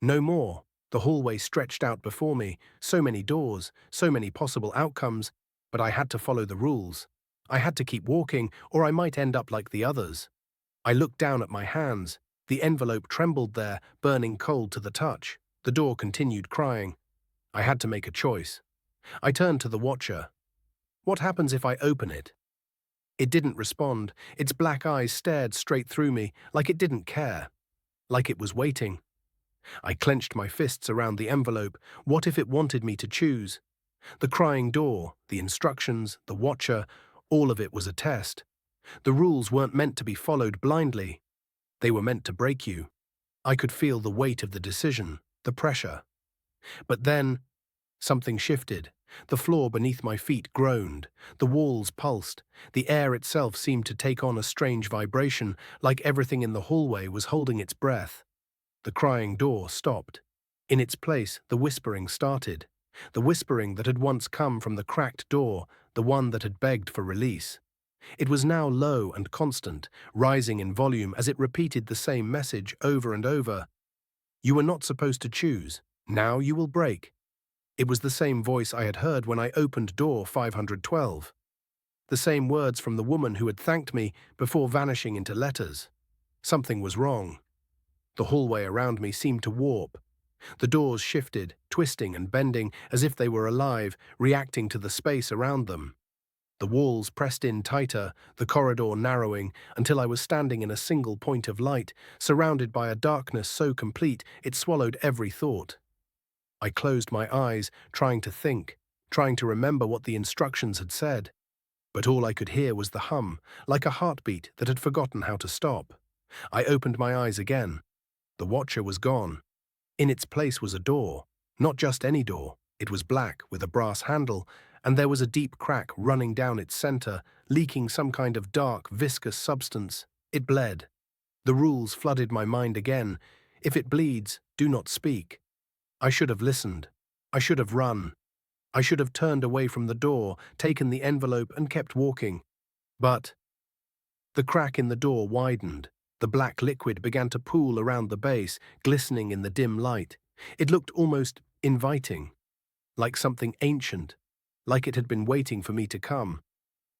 No more. The hallway stretched out before me. So many doors, so many possible outcomes. But I had to follow the rules. I had to keep walking, or I might end up like the others. I looked down at my hands. The envelope trembled there, burning cold to the touch. The door continued crying. I had to make a choice. I turned to the Watcher. "What happens if I open it?" It didn't respond. Its black eyes stared straight through me, like it didn't care. Like it was waiting. I clenched my fists around the envelope. What if it wanted me to choose? The crying door, the instructions, the Watcher, all of it was a test. The rules weren't meant to be followed blindly. They were meant to break you. I could feel the weight of the decision, the pressure. But then, something shifted. The floor beneath my feet groaned, the walls pulsed, the air itself seemed to take on a strange vibration, like everything in the hallway was holding its breath. The crying door stopped. In its place, the whispering started. The whispering that had once come from the cracked door, the one that had begged for release. It was now low and constant, rising in volume as it repeated the same message over and over. You were not supposed to choose. Now you will break. It was the same voice I had heard when I opened door 512. The same words from the woman who had thanked me before vanishing into letters. Something was wrong. The hallway around me seemed to warp. The doors shifted, twisting and bending as if they were alive, reacting to the space around them. The walls pressed in tighter, the corridor narrowing, until I was standing in a single point of light, surrounded by a darkness so complete it swallowed every thought. I closed my eyes, trying to think, trying to remember what the instructions had said. But all I could hear was the hum, like a heartbeat that had forgotten how to stop. I opened my eyes again. The watcher was gone. In its place was a door. Not just any door. It was black, with a brass handle, and there was a deep crack running down its center, leaking some kind of dark, viscous substance. It bled. The rules flooded my mind again. If it bleeds, do not speak. I should have listened. I should have run. I should have turned away from the door, taken the envelope, and kept walking. But the crack in the door widened. The black liquid began to pool around the base, glistening in the dim light. It looked almost inviting, like something ancient, like it had been waiting for me to come.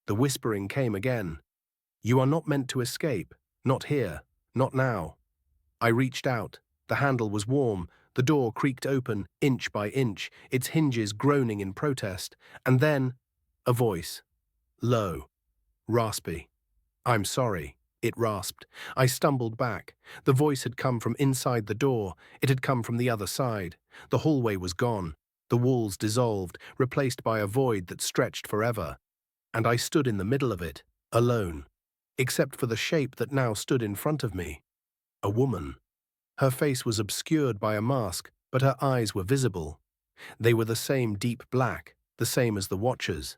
The whispering came again. You are not meant to escape. Not here. Not now. I reached out. The handle was warm. The door creaked open, inch by inch, its hinges groaning in protest. And then, a voice. Low. Raspy. I'm sorry. It rasped. I stumbled back. The voice had come from inside the door. It had come from the other side. The hallway was gone. The walls dissolved, replaced by a void that stretched forever. And I stood in the middle of it, alone, except for the shape that now stood in front of me. A woman. Her face was obscured by a mask, but her eyes were visible. They were the same deep black, the same as the watchers.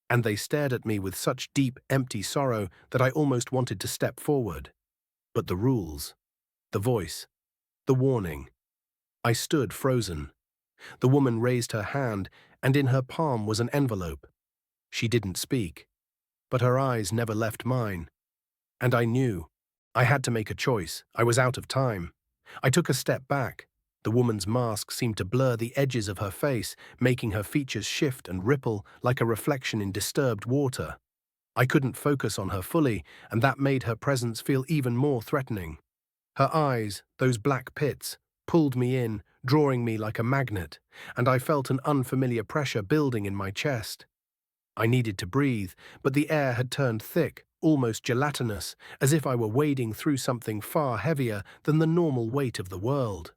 And they stared at me with such deep, empty sorrow that I almost wanted to step forward. But the rules, the voice, the warning. I stood frozen. The woman raised her hand, and in her palm was an envelope. She didn't speak, but her eyes never left mine. And I knew. I had to make a choice. I was out of time. I took a step back. The woman's mask seemed to blur the edges of her face, making her features shift and ripple like a reflection in disturbed water. I couldn't focus on her fully, and that made her presence feel even more threatening. Her eyes, those black pits, pulled me in, drawing me like a magnet, and I felt an unfamiliar pressure building in my chest. I needed to breathe, but the air had turned thick, almost gelatinous, as if I were wading through something far heavier than the normal weight of the world.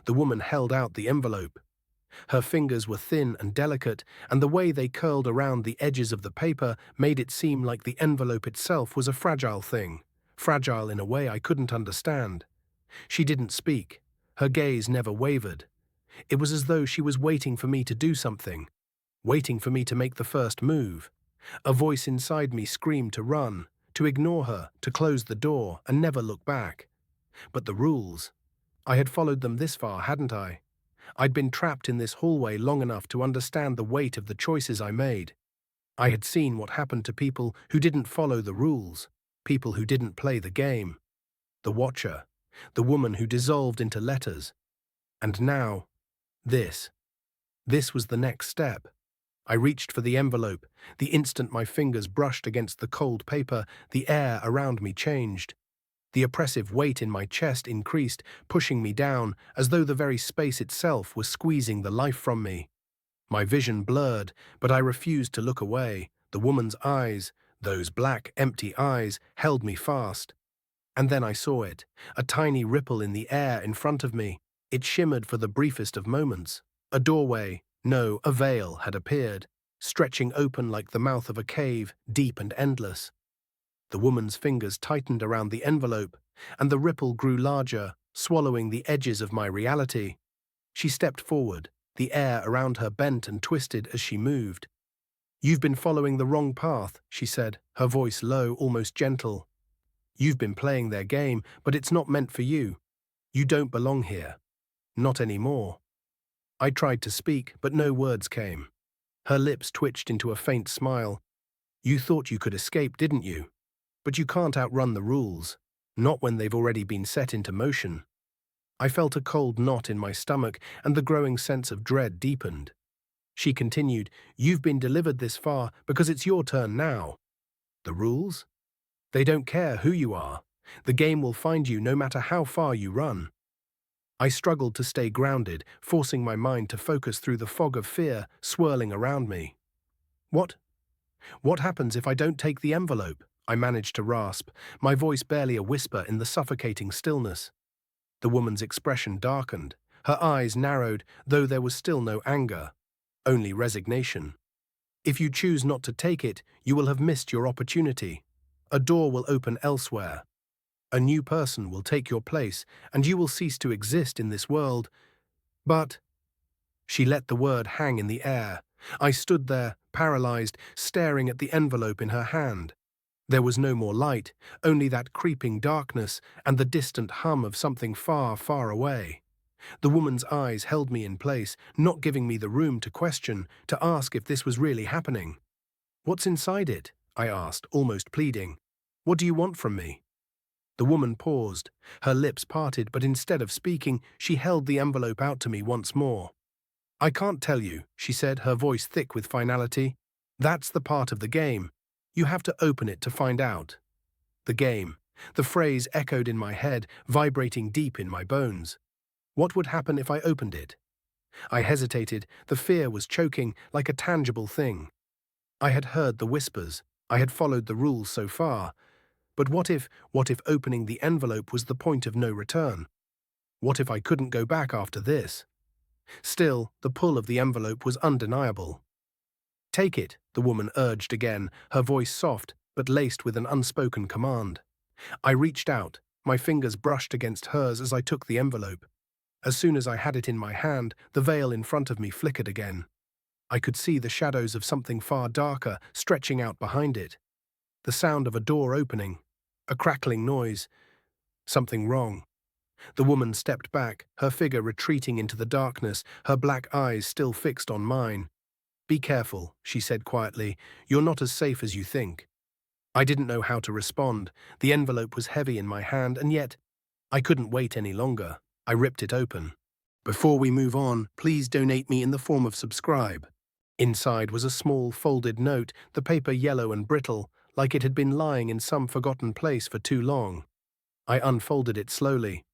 The woman held out the envelope. Her fingers were thin and delicate, and the way they curled around the edges of the paper made it seem like the envelope itself was a fragile thing, fragile in a way I couldn't understand. She didn't speak. Her gaze never wavered. It was as though she was waiting for me to do something, waiting for me to make the first move. A voice inside me screamed to run, to ignore her, to close the door, and never look back. But the rules. I had followed them this far, hadn't I? I'd been trapped in this hallway long enough to understand the weight of the choices I made. I had seen what happened to people who didn't follow the rules, people who didn't play the game. The Watcher, the woman who dissolved into letters. And now, this. This was the next step. I reached for the envelope. The instant my fingers brushed against the cold paper, the air around me changed. The oppressive weight in my chest increased, pushing me down, as though the very space itself was squeezing the life from me. My vision blurred, but I refused to look away. The woman's eyes, those black, empty eyes, held me fast. And then I saw it, a tiny ripple in the air in front of me. It shimmered for the briefest of moments. A doorway, no, a veil, had appeared, stretching open like the mouth of a cave, deep and endless. The woman's fingers tightened around the envelope, and the ripple grew larger, swallowing the edges of my reality. She stepped forward, The air around her bent and twisted as she moved. "You've been following the wrong path," she said, her voice low, almost gentle. "You've been playing their game, but it's not meant for you. You don't belong here. Not anymore." I tried to speak, but no words came. Her lips twitched into a faint smile. "You thought you could escape, didn't you? But you can't outrun the rules. Not when they've already been set into motion." I felt a cold knot in my stomach, and the growing sense of dread deepened. She continued, "You've been delivered this far because it's your turn now. The rules? They don't care who you are. The game will find you no matter how far you run." I struggled to stay grounded, forcing my mind to focus through the fog of fear swirling around me. What? What happens if I don't take the envelope?" I managed to rasp, my voice barely a whisper in the suffocating stillness. The woman's expression darkened. Her eyes narrowed, though there was still no anger, only resignation. "If you choose not to take it, you will have missed your opportunity. A door will open elsewhere. A new person will take your place, and you will cease to exist in this world. But—" She let the word hang in the air. I stood there, paralyzed, staring at the envelope in her hand. There was no more light, only that creeping darkness and the distant hum of something far, far away. The woman's eyes held me in place, not giving me the room to question, to ask if this was really happening. "What's inside it?" I asked, almost pleading. "What do you want from me?" The woman paused. Her lips parted, but instead of speaking, she held the envelope out to me once more. "I can't tell you," she said, her voice thick with finality. "That's the part of the game. You have to open it to find out." The game. The phrase echoed in my head, vibrating deep in my bones. What would happen if I opened it? I hesitated. The fear was choking, like a tangible thing. I had heard the whispers. I had followed the rules so far. But what if opening the envelope was the point of no return? What if I couldn't go back after this? Still, the pull of the envelope was undeniable. "Take it," the woman urged again, her voice soft but laced with an unspoken command. I reached out. My fingers brushed against hers as I took the envelope. As soon as I had it in my hand, the veil in front of me flickered again. I could see the shadows of something far darker stretching out behind it. The sound of a door opening. A crackling noise. Something wrong. The woman stepped back, her figure retreating into the darkness, her black eyes still fixed on mine. "Be careful," she said quietly. "You're not as safe as you think." I didn't know how to respond. The envelope was heavy in my hand, and yet I couldn't wait any longer. I ripped it open. "Before we move on, please donate me in the form of subscribe." Inside was a small, folded note, the paper yellow and brittle, like it had been lying in some forgotten place for too long. I unfolded it slowly.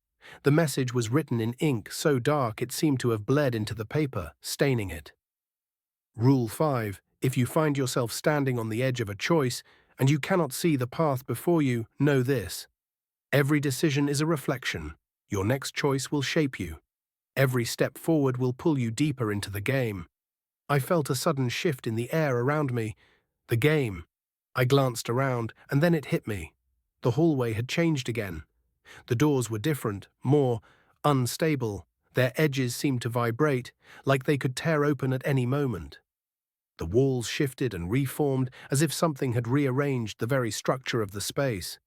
The message was written in ink so dark it seemed to have bled into the paper, staining it. Rule 5. If you find yourself standing on the edge of a choice and you cannot see the path before you, know this. Every decision is a reflection. Your next choice will shape you. Every step forward will pull you deeper into the game. I felt a sudden shift in the air around me. The game. I glanced around, and then it hit me. The hallway had changed again. The doors were different, more unstable. Their edges seemed to vibrate, like they could tear open at any moment. The walls shifted and reformed as if something had rearranged the very structure of the space.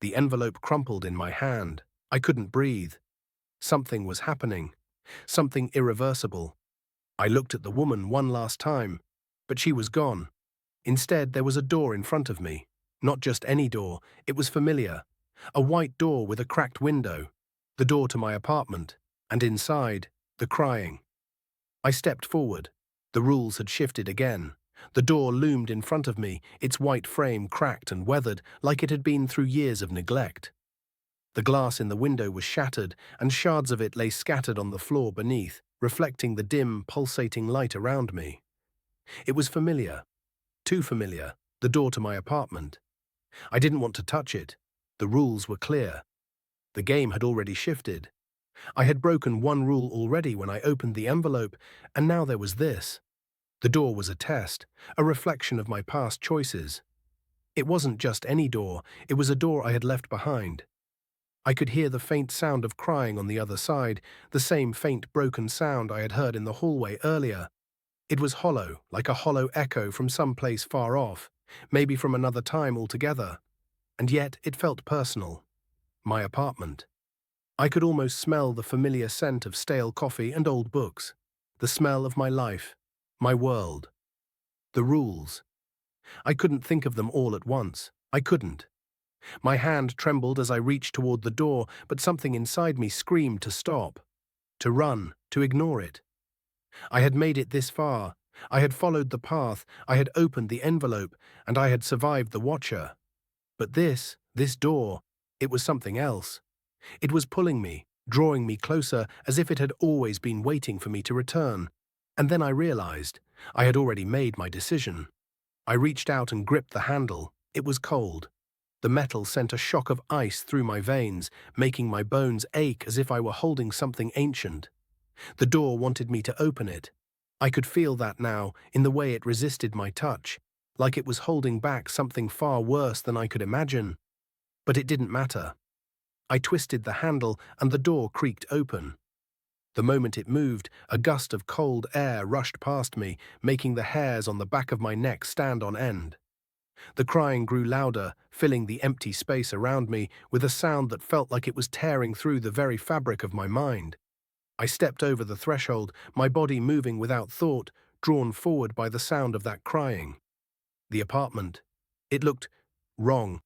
The envelope crumpled in my hand. I couldn't breathe. Something was happening. Something irreversible. I looked at the woman one last time, but she was gone. Instead, there was a door in front of me. Not just any door, it was familiar. A white door with a cracked window. The door to my apartment. And inside, the crying. I stepped forward. The rules had shifted again. The door loomed in front of me, its white frame cracked and weathered like it had been through years of neglect. The glass in the window was shattered, and shards of it lay scattered on the floor beneath, reflecting the dim, pulsating light around me. It was familiar. Too familiar. The door to my apartment. I didn't want to touch it. The rules were clear. The game had already shifted. I had broken one rule already when I opened the envelope, and now there was this. The door was a test, a reflection of my past choices. It wasn't just any door, it was a door I had left behind. I could hear the faint sound of crying on the other side, the same faint broken sound I had heard in the hallway earlier. It was hollow, like a hollow echo from some place far off, maybe from another time altogether. And yet it felt personal. My apartment. I could almost smell the familiar scent of stale coffee and old books. The smell of my life. My world. The rules. I couldn't think of them all at once. I couldn't. My hand trembled as I reached toward the door, but something inside me screamed to stop, to run, to ignore it. I had made it this far. I had followed the path, I had opened the envelope, and I had survived the watcher. But this door, it was something else. It was pulling me, drawing me closer as if it had always been waiting for me to return. And then I realized I had already made my decision. I reached out and gripped the handle. It was cold. The metal sent a shock of ice through my veins, making my bones ache as if I were holding something ancient. The door wanted me to open it. I could feel that now, in the way it resisted my touch, like it was holding back something far worse than I could imagine. But it didn't matter. I twisted the handle and the door creaked open. The moment it moved, a gust of cold air rushed past me, making the hairs on the back of my neck stand on end. The crying grew louder, filling the empty space around me with a sound that felt like it was tearing through the very fabric of my mind. I stepped over the threshold, my body moving without thought, drawn forward by the sound of that crying. The apartment. It looked wrong.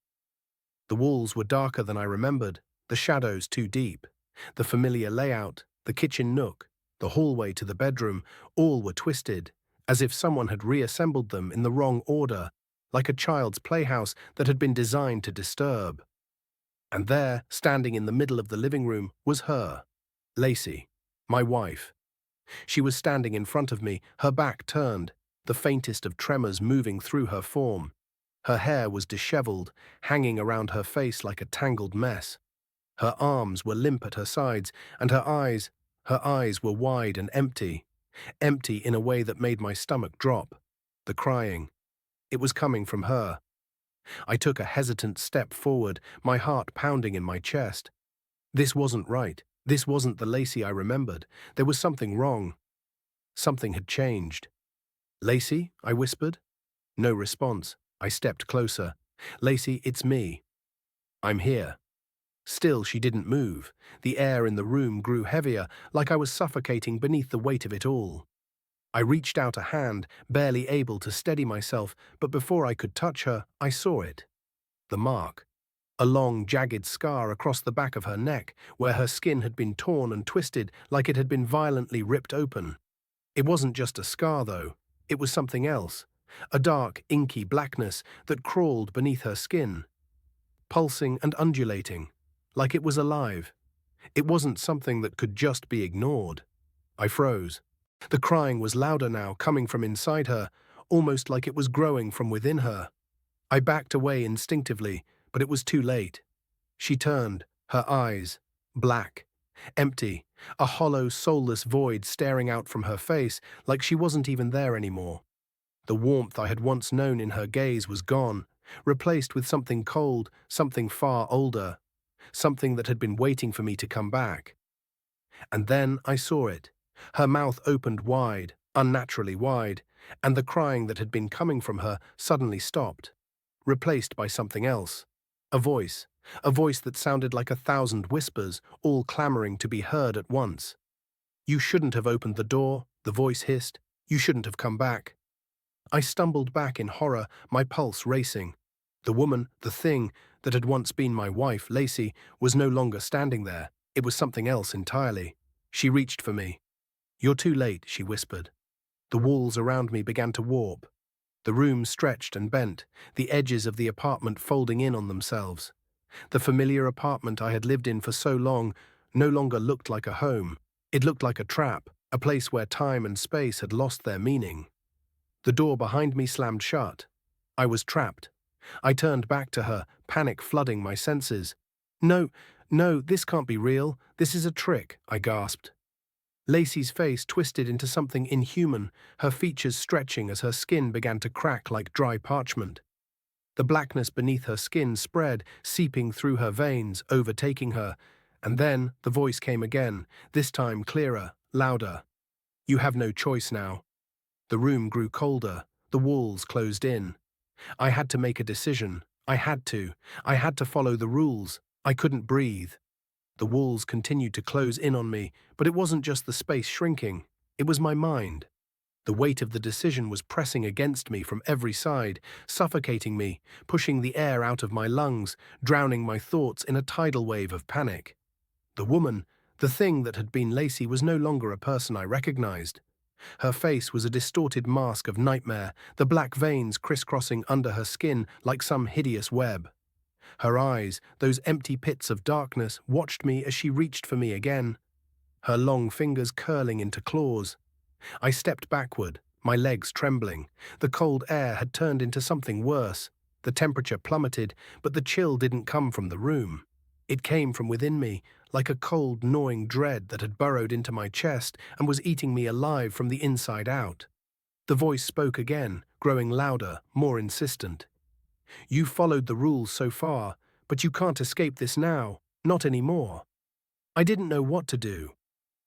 The walls were darker than I remembered, the shadows too deep. The familiar layout, the kitchen nook, the hallway to the bedroom, all were twisted, as if someone had reassembled them in the wrong order, like a child's playhouse that had been designed to disturb. And there, standing in the middle of the living room, was her, Lacey, my wife. She was standing in front of me, her back turned, the faintest of tremors moving through her form. Her hair was disheveled, hanging around her face like a tangled mess. Her arms were limp at her sides, and her eyes were wide and empty in a way that made my stomach drop. The crying. It was coming from her. I took a hesitant step forward, my heart pounding in my chest. This wasn't right. This wasn't the Lacey I remembered. There was something wrong. Something had changed. "Lacey?" I whispered. No response. I stepped closer. "Lacey, it's me. I'm here." Still, she didn't move. The air in the room grew heavier, like I was suffocating beneath the weight of it all. I reached out a hand, barely able to steady myself, but before I could touch her, I saw it. The mark. A long, jagged scar across the back of her neck, where her skin had been torn and twisted like it had been violently ripped open. It wasn't just a scar, though. It was something else. A dark, inky blackness that crawled beneath her skin, pulsing and undulating, like it was alive. It wasn't something that could just be ignored. I froze. The crying was louder now, coming from inside her, almost like it was growing from within her. I backed away instinctively, but it was too late. She turned, her eyes, black, empty, a hollow, soulless void staring out from her face like she wasn't even there anymore. The warmth I had once known in her gaze was gone, replaced with something cold, something far older, something that had been waiting for me to come back. And then I saw it. Her mouth opened wide, unnaturally wide, and the crying that had been coming from her suddenly stopped, replaced by something else. A voice that sounded like 1,000 whispers, all clamoring to be heard at once. "You shouldn't have opened the door," the voice hissed. "You shouldn't have come back." I stumbled back in horror, my pulse racing. The woman, the thing, that had once been my wife, Lacey, was no longer standing there. It was something else entirely. She reached for me. "You're too late," she whispered. The walls around me began to warp. The room stretched and bent, the edges of the apartment folding in on themselves. The familiar apartment I had lived in for so long no longer looked like a home. It looked like a trap, a place where time and space had lost their meaning. The door behind me slammed shut. I was trapped. I turned back to her, panic flooding my senses. No, this can't be real. This is a trick," I gasped. Lacey's face twisted into something inhuman, her features stretching as her skin began to crack like dry parchment. The blackness beneath her skin spread, seeping through her veins, overtaking her. And then the voice came again, this time clearer, louder. You have no choice now. The room grew colder. The walls closed in. I had to make a decision. I had to. I had to follow the rules. I couldn't breathe. The walls continued to close in on me, but it wasn't just the space shrinking. It was my mind. The weight of the decision was pressing against me from every side, suffocating me, pushing the air out of my lungs, drowning my thoughts in a tidal wave of panic. The woman, the thing that had been Lacey, was no longer a person I recognized. Her face was a distorted mask of nightmare, the black veins crisscrossing under her skin like some hideous web. Her eyes, those empty pits of darkness, watched me as she reached for me again, her long fingers curling into claws. I stepped backward, my legs trembling. The cold air had turned into something worse. The temperature plummeted, but the chill didn't come from the room. It came from within me, like a cold, gnawing dread that had burrowed into my chest and was eating me alive from the inside out. The voice spoke again, growing louder, more insistent. You followed the rules so far, but you can't escape this now, not anymore. I didn't know what to do.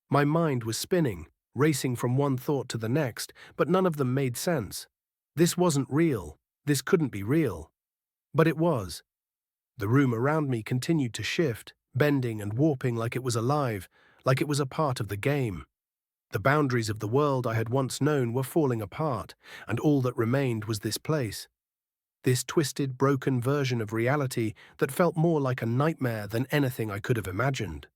My mind was spinning, racing from one thought to the next, but none of them made sense. This wasn't real. This couldn't be real. But it was. The room around me continued to shift, bending and warping like it was alive, like it was a part of the game. The boundaries of the world I had once known were falling apart, and all that remained was this place. This twisted, broken version of reality that felt more like a nightmare than anything I could have imagined.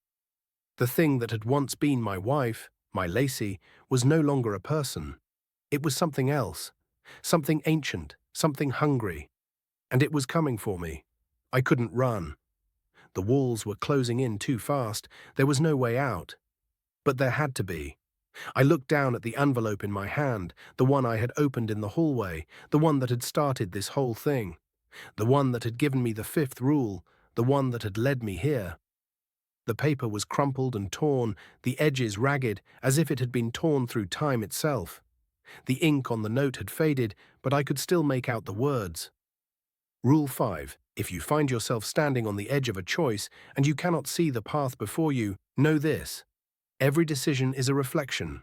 The thing that had once been my wife, my Lacey, was no longer a person. It was something else, something ancient, something hungry. And it was coming for me. I couldn't run. The walls were closing in too fast. There was no way out. But there had to be. I looked down at the envelope in my hand, the one I had opened in the hallway, the one that had started this whole thing, the one that had given me the fifth rule, the one that had led me here. The paper was crumpled and torn, the edges ragged, as if it had been torn through time itself. The ink on the note had faded, but I could still make out the words. Rule 5. If you find yourself standing on the edge of a choice and you cannot see the path before you, know this. Every decision is a reflection.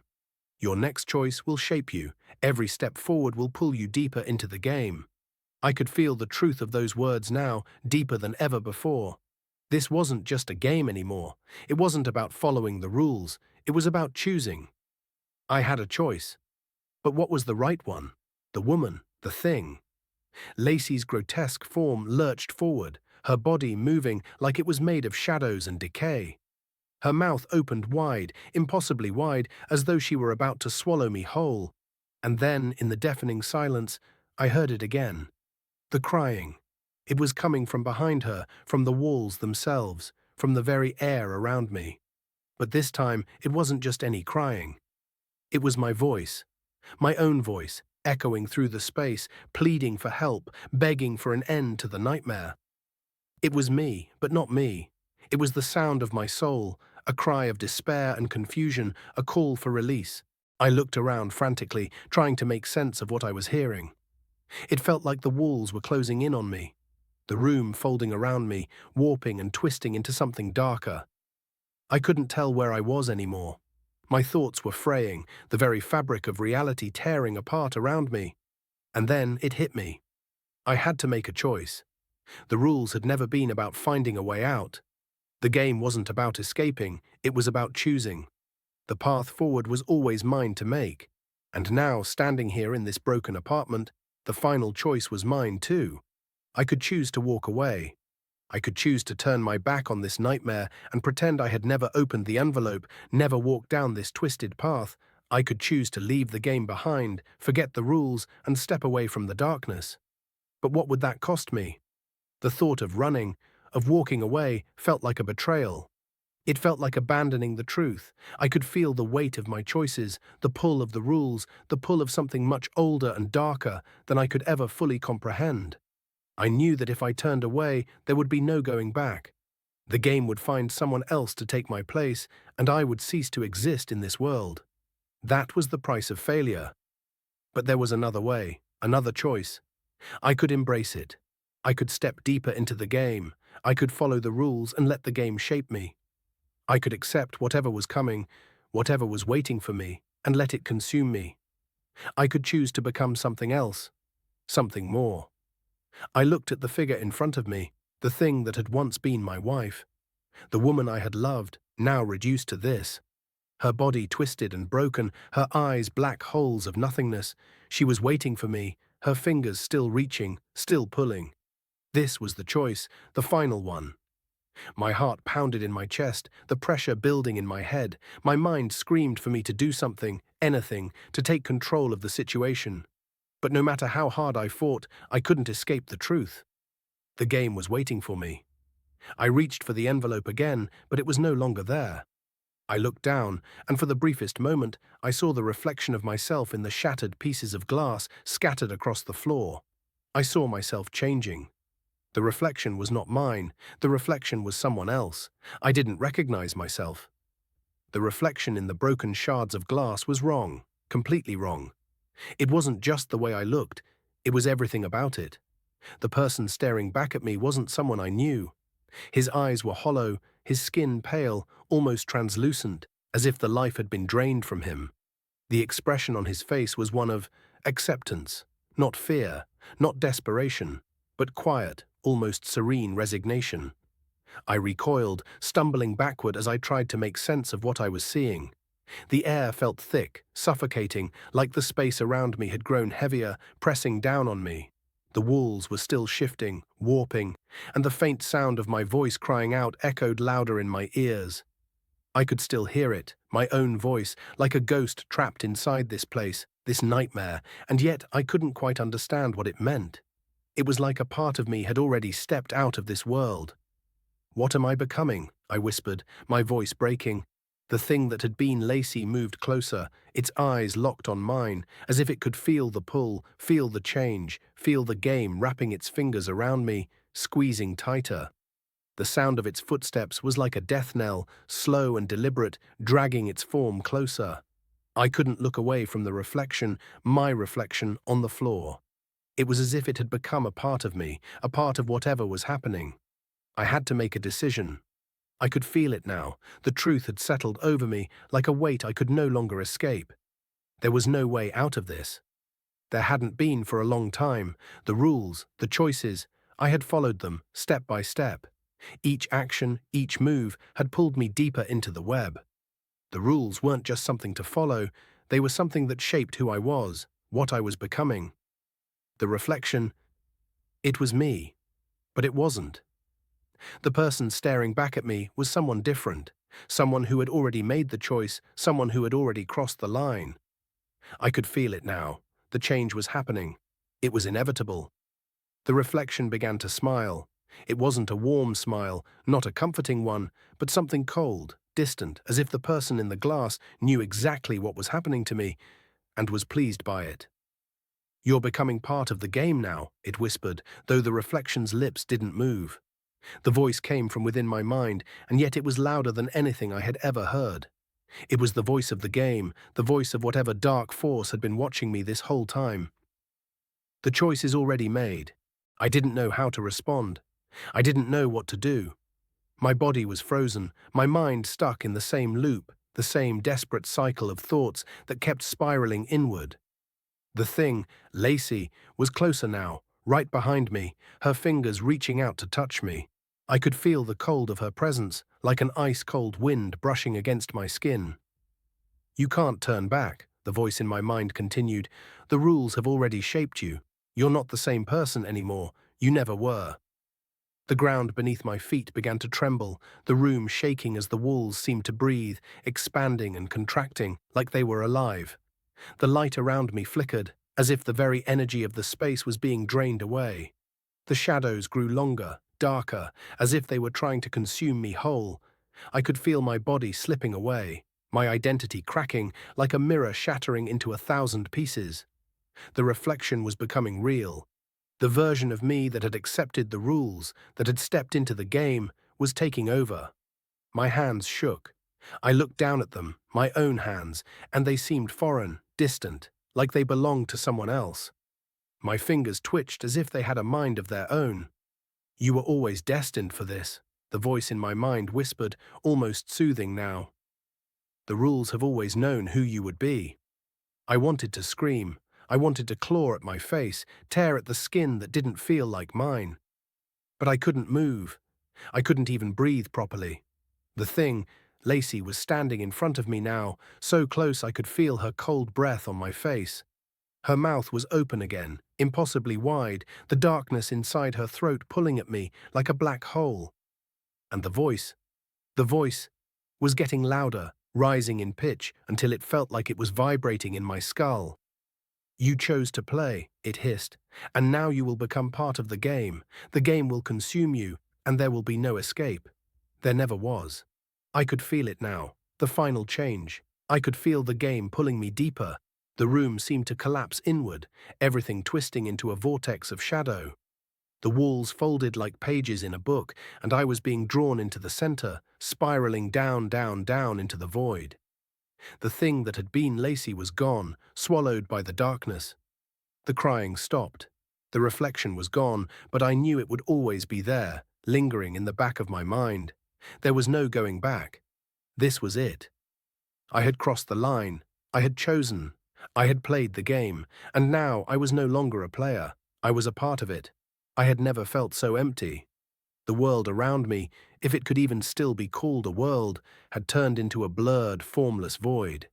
Your next choice will shape you. Every step forward will pull you deeper into the game. I could feel the truth of those words now, deeper than ever before. This wasn't just a game anymore. It wasn't about following the rules. It was about choosing. I had a choice. But what was the right one? The woman, the thing. Lacey's grotesque form lurched forward, her body moving like it was made of shadows and decay. Her mouth opened wide, impossibly wide, as though she were about to swallow me whole. And then, in the deafening silence, I heard it again. The crying. It was coming from behind her, from the walls themselves, from the very air around me. But this time, it wasn't just any crying. It was my voice, my own voice, echoing through the space, pleading for help, begging for an end to the nightmare. It was me, but not me. It was the sound of my soul, a cry of despair and confusion, a call for release. I looked around frantically, trying to make sense of what I was hearing. It felt like the walls were closing in on me, the room folding around me, warping and twisting into something darker. I couldn't tell where I was anymore. My thoughts were fraying, the very fabric of reality tearing apart around me. And then it hit me. I had to make a choice. The rules had never been about finding a way out. The game wasn't about escaping, it was about choosing. The path forward was always mine to make. And now, standing here in this broken apartment, the final choice was mine too. I could choose to walk away. I could choose to turn my back on this nightmare and pretend I had never opened the envelope, never walked down this twisted path. I could choose to leave the game behind, forget the rules, and step away from the darkness. But what would that cost me? The thought of running, of walking away, felt like a betrayal. It felt like abandoning the truth. I could feel the weight of my choices, the pull of the rules, the pull of something much older and darker than I could ever fully comprehend. I knew that if I turned away, there would be no going back. The game would find someone else to take my place, and I would cease to exist in this world. That was the price of failure. But there was another way, another choice. I could embrace it. I could step deeper into the game. I could follow the rules and let the game shape me. I could accept whatever was coming, whatever was waiting for me, and let it consume me. I could choose to become something else, something more. I looked at the figure in front of me, the thing that had once been my wife, the woman I had loved, now reduced to this. Her body twisted and broken, her eyes black holes of nothingness. She was waiting for me, her fingers still reaching, still pulling. This was the choice, the final one. My heart pounded in my chest, the pressure building in my head. My mind screamed for me to do something, anything, to take control of the situation. But no matter how hard I fought, I couldn't escape the truth. The game was waiting for me. I reached for the envelope again, but it was no longer there. I looked down, and for the briefest moment, I saw the reflection of myself in the shattered pieces of glass scattered across the floor. I saw myself changing. The reflection was not mine. The reflection was someone else. I didn't recognize myself. The reflection in the broken shards of glass was wrong, completely wrong. It wasn't just the way I looked, it was everything about it. The person staring back at me wasn't someone I knew. His eyes were hollow, his skin pale, almost translucent, as if the life had been drained from him. The expression on his face was one of acceptance, not fear, not desperation, but quiet, almost serene resignation. I recoiled, stumbling backward as I tried to make sense of what I was seeing. The air felt thick, suffocating, like the space around me had grown heavier, pressing down on me. The walls were still shifting, warping, and the faint sound of my voice crying out echoed louder in my ears. I could still hear it, my own voice, like a ghost trapped inside this place, this nightmare, and yet I couldn't quite understand what it meant. It was like a part of me had already stepped out of this world. "What am I becoming?" I whispered, my voice breaking. The thing that had been Lacey moved closer, its eyes locked on mine, as if it could feel the pull, feel the change, feel the game wrapping its fingers around me, squeezing tighter. The sound of its footsteps was like a death knell, slow and deliberate, dragging its form closer. I couldn't look away from the reflection, my reflection, on the floor. It was as if it had become a part of me, a part of whatever was happening. I had to make a decision. I could feel it now. The truth had settled over me like a weight I could no longer escape. There was no way out of this. There hadn't been for a long time. The rules, the choices, I had followed them, step by step. Each action, each move had pulled me deeper into the web. The rules weren't just something to follow, they were something that shaped who I was, what I was becoming. The reflection, it was me, but it wasn't. The person staring back at me was someone different, someone who had already made the choice, someone who had already crossed the line. I could feel it now. The change was happening. It was inevitable. The reflection began to smile. It wasn't a warm smile, not a comforting one, but something cold, distant, as if the person in the glass knew exactly what was happening to me and was pleased by it. "You're becoming part of the game now," it whispered, though the reflection's lips didn't move. The voice came from within my mind, and yet it was louder than anything I had ever heard. It was the voice of the game, the voice of whatever dark force had been watching me this whole time. The choice is already made. I didn't know how to respond. I didn't know what to do. My body was frozen, my mind stuck in the same loop, the same desperate cycle of thoughts that kept spiraling inward. The thing, Lacey, was closer now, right behind me, her fingers reaching out to touch me. I could feel the cold of her presence, like an ice-cold wind brushing against my skin. "You can't turn back," the voice in my mind continued. "The rules have already shaped you. You're not the same person anymore. You never were." The ground beneath my feet began to tremble, the room shaking as the walls seemed to breathe, expanding and contracting, like they were alive. The light around me flickered, as if the very energy of the space was being drained away. The shadows grew longer, darker, as if they were trying to consume me whole. I could feel my body slipping away, my identity cracking, like a mirror shattering into 1,000 pieces. The reflection was becoming real. The version of me that had accepted the rules, that had stepped into the game, was taking over. My hands shook. I looked down at them, my own hands, and they seemed foreign, distant, like they belonged to someone else. My fingers twitched as if they had a mind of their own. You were always destined for this, the voice in my mind whispered, almost soothing now. The rules have always known who you would be. I wanted to scream. I wanted to claw at my face, tear at the skin that didn't feel like mine. But I couldn't move. I couldn't even breathe properly. The thing, Lacey, was standing in front of me now, so close I could feel her cold breath on my face. Her mouth was open again, impossibly wide, the darkness inside her throat pulling at me like a black hole. And the voice, was getting louder, rising in pitch until it felt like it was vibrating in my skull. You chose to play, it hissed, and now you will become part of the game. The game will consume you, and there will be no escape. There never was. I could feel it now, the final change. I could feel the game pulling me deeper. The room seemed to collapse inward, everything twisting into a vortex of shadow. The walls folded like pages in a book, and I was being drawn into the center, spiraling down, down, down into the void. The thing that had been Lacey was gone, swallowed by the darkness. The crying stopped. The reflection was gone, but I knew it would always be there, lingering in the back of my mind. There was no going back. This was it. I had crossed the line. I had chosen. I had played the game, and now I was no longer a player. I was a part of it. I had never felt so empty. The world around me, if it could even still be called a world, had turned into a blurred, formless void.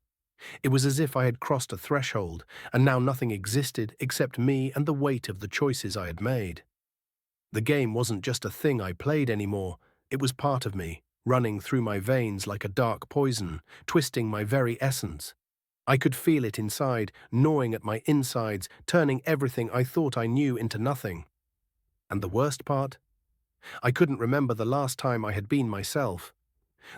It was as if I had crossed a threshold, and now nothing existed except me and the weight of the choices I had made. The game wasn't just a thing I played anymore, it was part of me, running through my veins like a dark poison, twisting my very essence. I could feel it inside, gnawing at my insides, turning everything I thought I knew into nothing. And the worst part? I couldn't remember the last time I had been myself.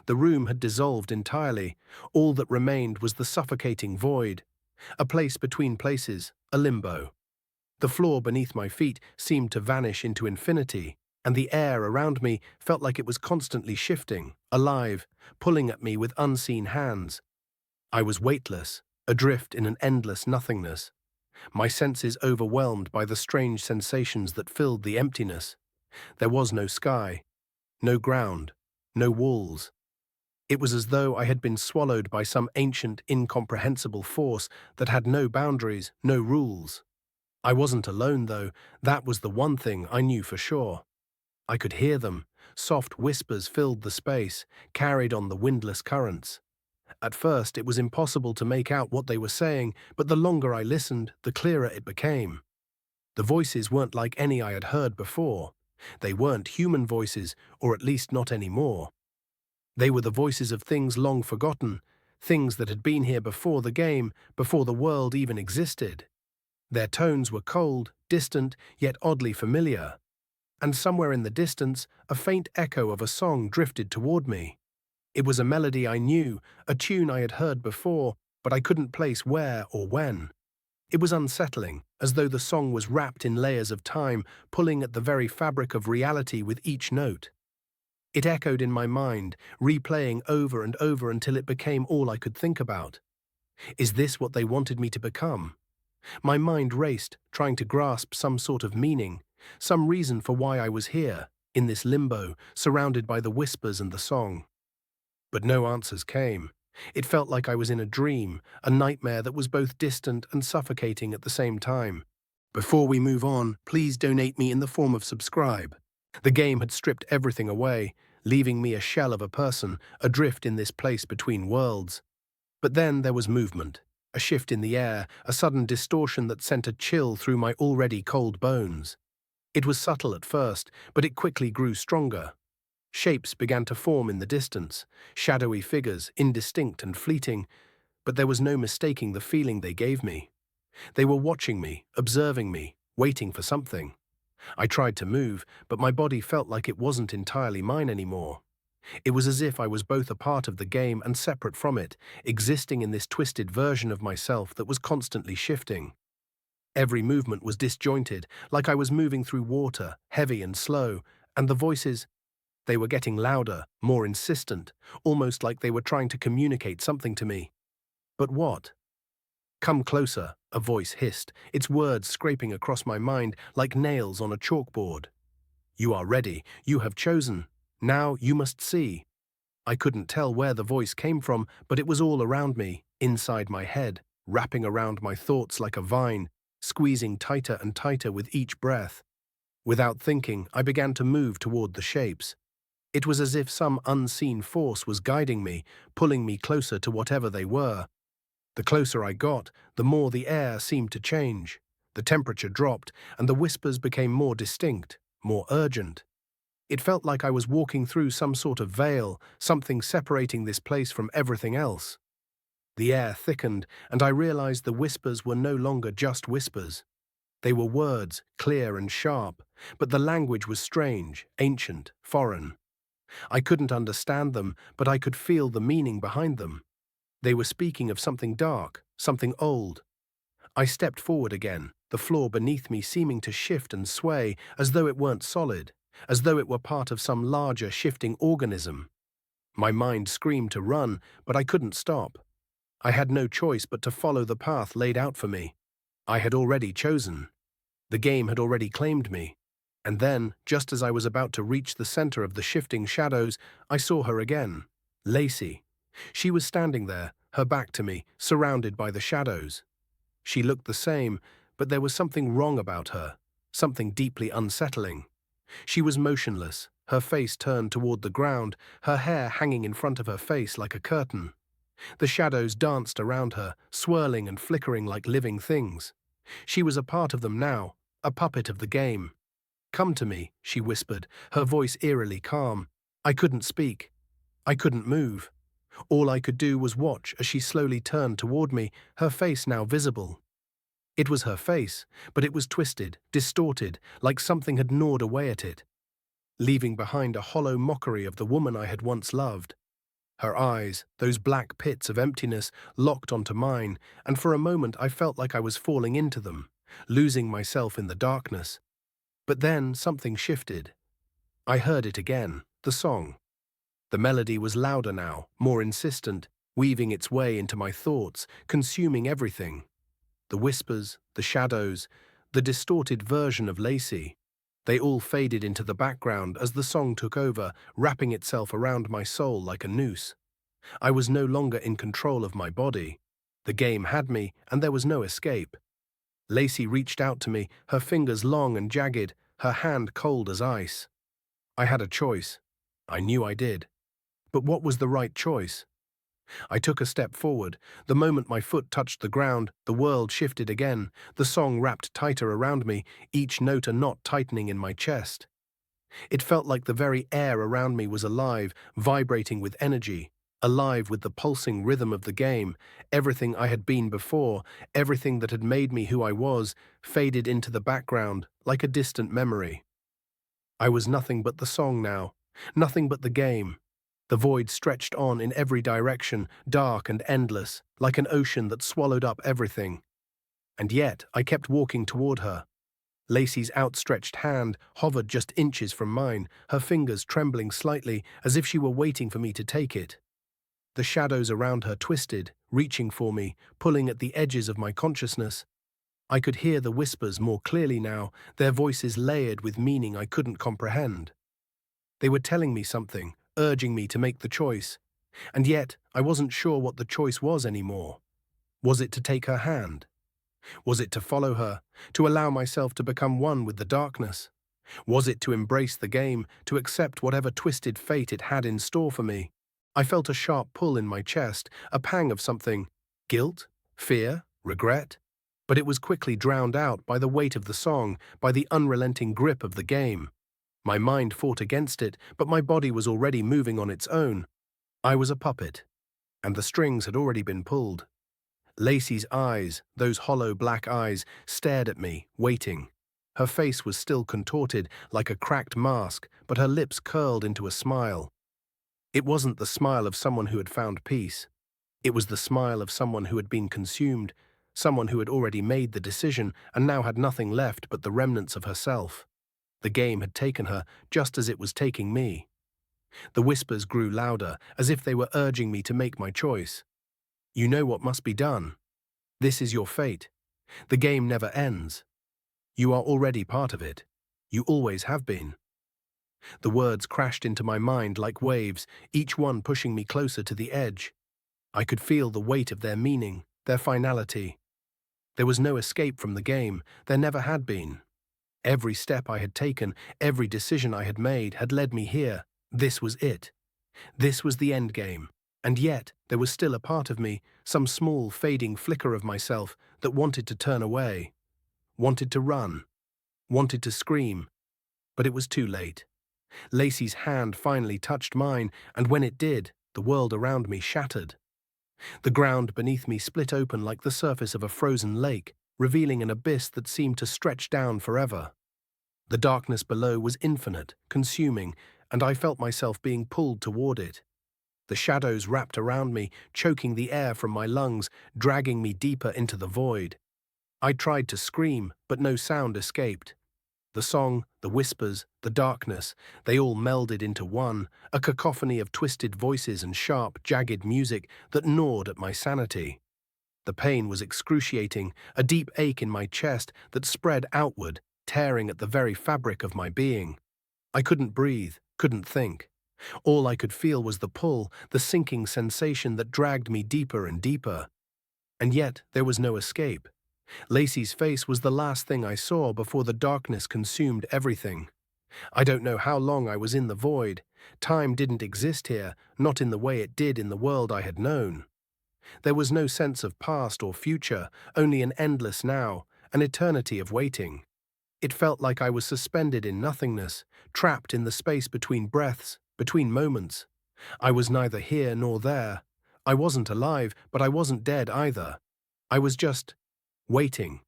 The room had dissolved entirely. All that remained was the suffocating void, a place between places, a limbo. The floor beneath my feet seemed to vanish into infinity, and the air around me felt like it was constantly shifting, alive, pulling at me with unseen hands. I was weightless, adrift in an endless nothingness, my senses overwhelmed by the strange sensations that filled the emptiness. There was no sky, no ground, no walls. It was as though I had been swallowed by some ancient, incomprehensible force that had no boundaries, no rules. I wasn't alone, though. That was the one thing I knew for sure. I could hear them. Soft whispers filled the space, carried on the windless currents. At first, it was impossible to make out what they were saying, but the longer I listened, the clearer it became. The voices weren't like any I had heard before. They weren't human voices, or at least not anymore. They were the voices of things long forgotten, things that had been here before the game, before the world even existed. Their tones were cold, distant, yet oddly familiar. And somewhere in the distance, a faint echo of a song drifted toward me. It was a melody I knew, a tune I had heard before, but I couldn't place where or when. It was unsettling, as though the song was wrapped in layers of time, pulling at the very fabric of reality with each note. It echoed in my mind, replaying over and over until it became all I could think about. Is this what they wanted me to become? My mind raced, trying to grasp some sort of meaning, some reason for why I was here, in this limbo, surrounded by the whispers and the song. But no answers came. It felt like I was in a dream, a nightmare that was both distant and suffocating at the same time. Before we move on, please donate me in the form of subscribe. The game had stripped everything away, leaving me a shell of a person, adrift in this place between worlds. But then there was movement, a shift in the air, a sudden distortion that sent a chill through my already cold bones. It was subtle at first, but it quickly grew stronger. Shapes began to form in the distance, shadowy figures, indistinct and fleeting, but there was no mistaking the feeling they gave me. They were watching me, observing me, waiting for something. I tried to move, but my body felt like it wasn't entirely mine anymore. It was as if I was both a part of the game and separate from it, existing in this twisted version of myself that was constantly shifting. Every movement was disjointed, like I was moving through water, heavy and slow, and the voices, they were getting louder, more insistent, almost like they were trying to communicate something to me. But what? Come closer, a voice hissed, its words scraping across my mind like nails on a chalkboard. You are ready, you have chosen. Now you must see. I couldn't tell where the voice came from, but it was all around me, inside my head, wrapping around my thoughts like a vine, squeezing tighter and tighter with each breath. Without thinking, I began to move toward the shapes. It was as if some unseen force was guiding me, pulling me closer to whatever they were. The closer I got, the more the air seemed to change. The temperature dropped, and the whispers became more distinct, more urgent. It felt like I was walking through some sort of veil, something separating this place from everything else. The air thickened, and I realized the whispers were no longer just whispers. They were words, clear and sharp, but the language was strange, ancient, foreign. I couldn't understand them, but I could feel the meaning behind them. They were speaking of something dark, something old. I stepped forward again, the floor beneath me seeming to shift and sway as though it weren't solid, as though it were part of some larger, shifting organism. My mind screamed to run, but I couldn't stop. I had no choice but to follow the path laid out for me. I had already chosen. The game had already claimed me. And then, just as I was about to reach the center of the shifting shadows, I saw her again. Lacey. She was standing there, her back to me, surrounded by the shadows. She looked the same, but there was something wrong about her, something deeply unsettling. She was motionless, her face turned toward the ground, her hair hanging in front of her face like a curtain. The shadows danced around her, swirling and flickering like living things. She was a part of them now, a puppet of the game. "Come to me," she whispered, her voice eerily calm. I couldn't speak. I couldn't move. All I could do was watch as she slowly turned toward me, her face now visible. It was her face, but it was twisted, distorted, like something had gnawed away at it, leaving behind a hollow mockery of the woman I had once loved. Her eyes, those black pits of emptiness, locked onto mine, and for a moment I felt like I was falling into them, losing myself in the darkness. But then something shifted. I heard it again, the song. The melody was louder now, more insistent, weaving its way into my thoughts, consuming everything. The whispers, the shadows, the distorted version of Lacey. They all faded into the background as the song took over, wrapping itself around my soul like a noose. I was no longer in control of my body. The game had me, and there was no escape. Lacey reached out to me, her fingers long and jagged, her hand cold as ice. I had a choice. I knew I did. But what was the right choice? I took a step forward. The moment my foot touched the ground, the world shifted again. The song wrapped tighter around me, each note a knot tightening in my chest. It felt like the very air around me was alive, vibrating with energy, alive with the pulsing rhythm of the game. Everything I had been before, everything that had made me who I was, faded into the background like a distant memory. I was nothing but the song now, nothing but the game. The void stretched on in every direction, dark and endless, like an ocean that swallowed up everything. And yet I kept walking toward her. Lacey's outstretched hand hovered just inches from mine, her fingers trembling slightly as if she were waiting for me to take it. The shadows around her twisted, reaching for me, pulling at the edges of my consciousness. I could hear the whispers more clearly now, their voices layered with meaning I couldn't comprehend. They were telling me something, urging me to make the choice. And yet, I wasn't sure what the choice was anymore. Was it to take her hand? Was it to follow her, to allow myself to become one with the darkness? Was it to embrace the game, to accept whatever twisted fate it had in store for me? I felt a sharp pull in my chest, a pang of something. Guilt? Fear? Regret? But it was quickly drowned out by the weight of the song, by the unrelenting grip of the game. My mind fought against it, but my body was already moving on its own. I was a puppet, and the strings had already been pulled. Lacey's eyes, those hollow black eyes, stared at me, waiting. Her face was still contorted, like a cracked mask, but her lips curled into a smile. It wasn't the smile of someone who had found peace. It was the smile of someone who had been consumed, someone who had already made the decision and now had nothing left but the remnants of herself. The game had taken her just as it was taking me. The whispers grew louder, as if they were urging me to make my choice. "You know what must be done." This is your fate. The game never ends. You are already part of it. You always have been. The words crashed into my mind like waves, each one pushing me closer to the edge. I could feel the weight of their meaning, their finality. There was no escape from the game. There never had been. Every step I had taken, every decision I had made had led me here. This was it. This was the end game. And yet, there was still a part of me, some small, fading flicker of myself, that wanted to turn away, wanted to run, wanted to scream. But it was too late. Lacey's hand finally touched mine, and when it did, the world around me shattered. The ground beneath me split open like the surface of a frozen lake, revealing an abyss that seemed to stretch down forever. The darkness below was infinite, consuming, and I felt myself being pulled toward it. The shadows wrapped around me, choking the air from my lungs, dragging me deeper into the void. I tried to scream, but no sound escaped. The song, the whispers, the darkness, they all melded into one, a cacophony of twisted voices and sharp, jagged music that gnawed at my sanity. The pain was excruciating, a deep ache in my chest that spread outward, tearing at the very fabric of my being. I couldn't breathe, couldn't think. All I could feel was the pull, the sinking sensation that dragged me deeper and deeper. And yet there was no escape. Lacey's face was the last thing I saw before the darkness consumed everything. I don't know how long I was in the void. Time didn't exist here, not in the way it did in the world I had known. There was no sense of past or future, only an endless now, an eternity of waiting. It felt like I was suspended in nothingness, trapped in the space between breaths, between moments. I was neither here nor there. I wasn't alive, but I wasn't dead either. I was just waiting.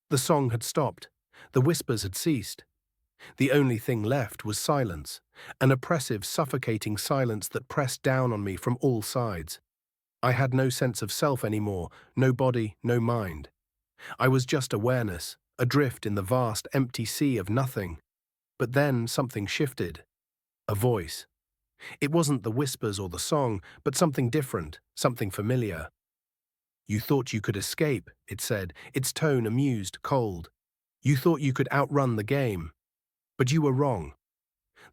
The song had stopped. The whispers had ceased. The only thing left was silence, an oppressive, suffocating silence that pressed down on me from all sides. I had no sense of self anymore, no body, no mind. I was just awareness, adrift in the vast, empty sea of nothing. But then something shifted. A voice. It wasn't the whispers or the song, but something different, something familiar. "You thought you could escape," it said, its tone amused, cold. "You thought you could outrun the game. But you were wrong."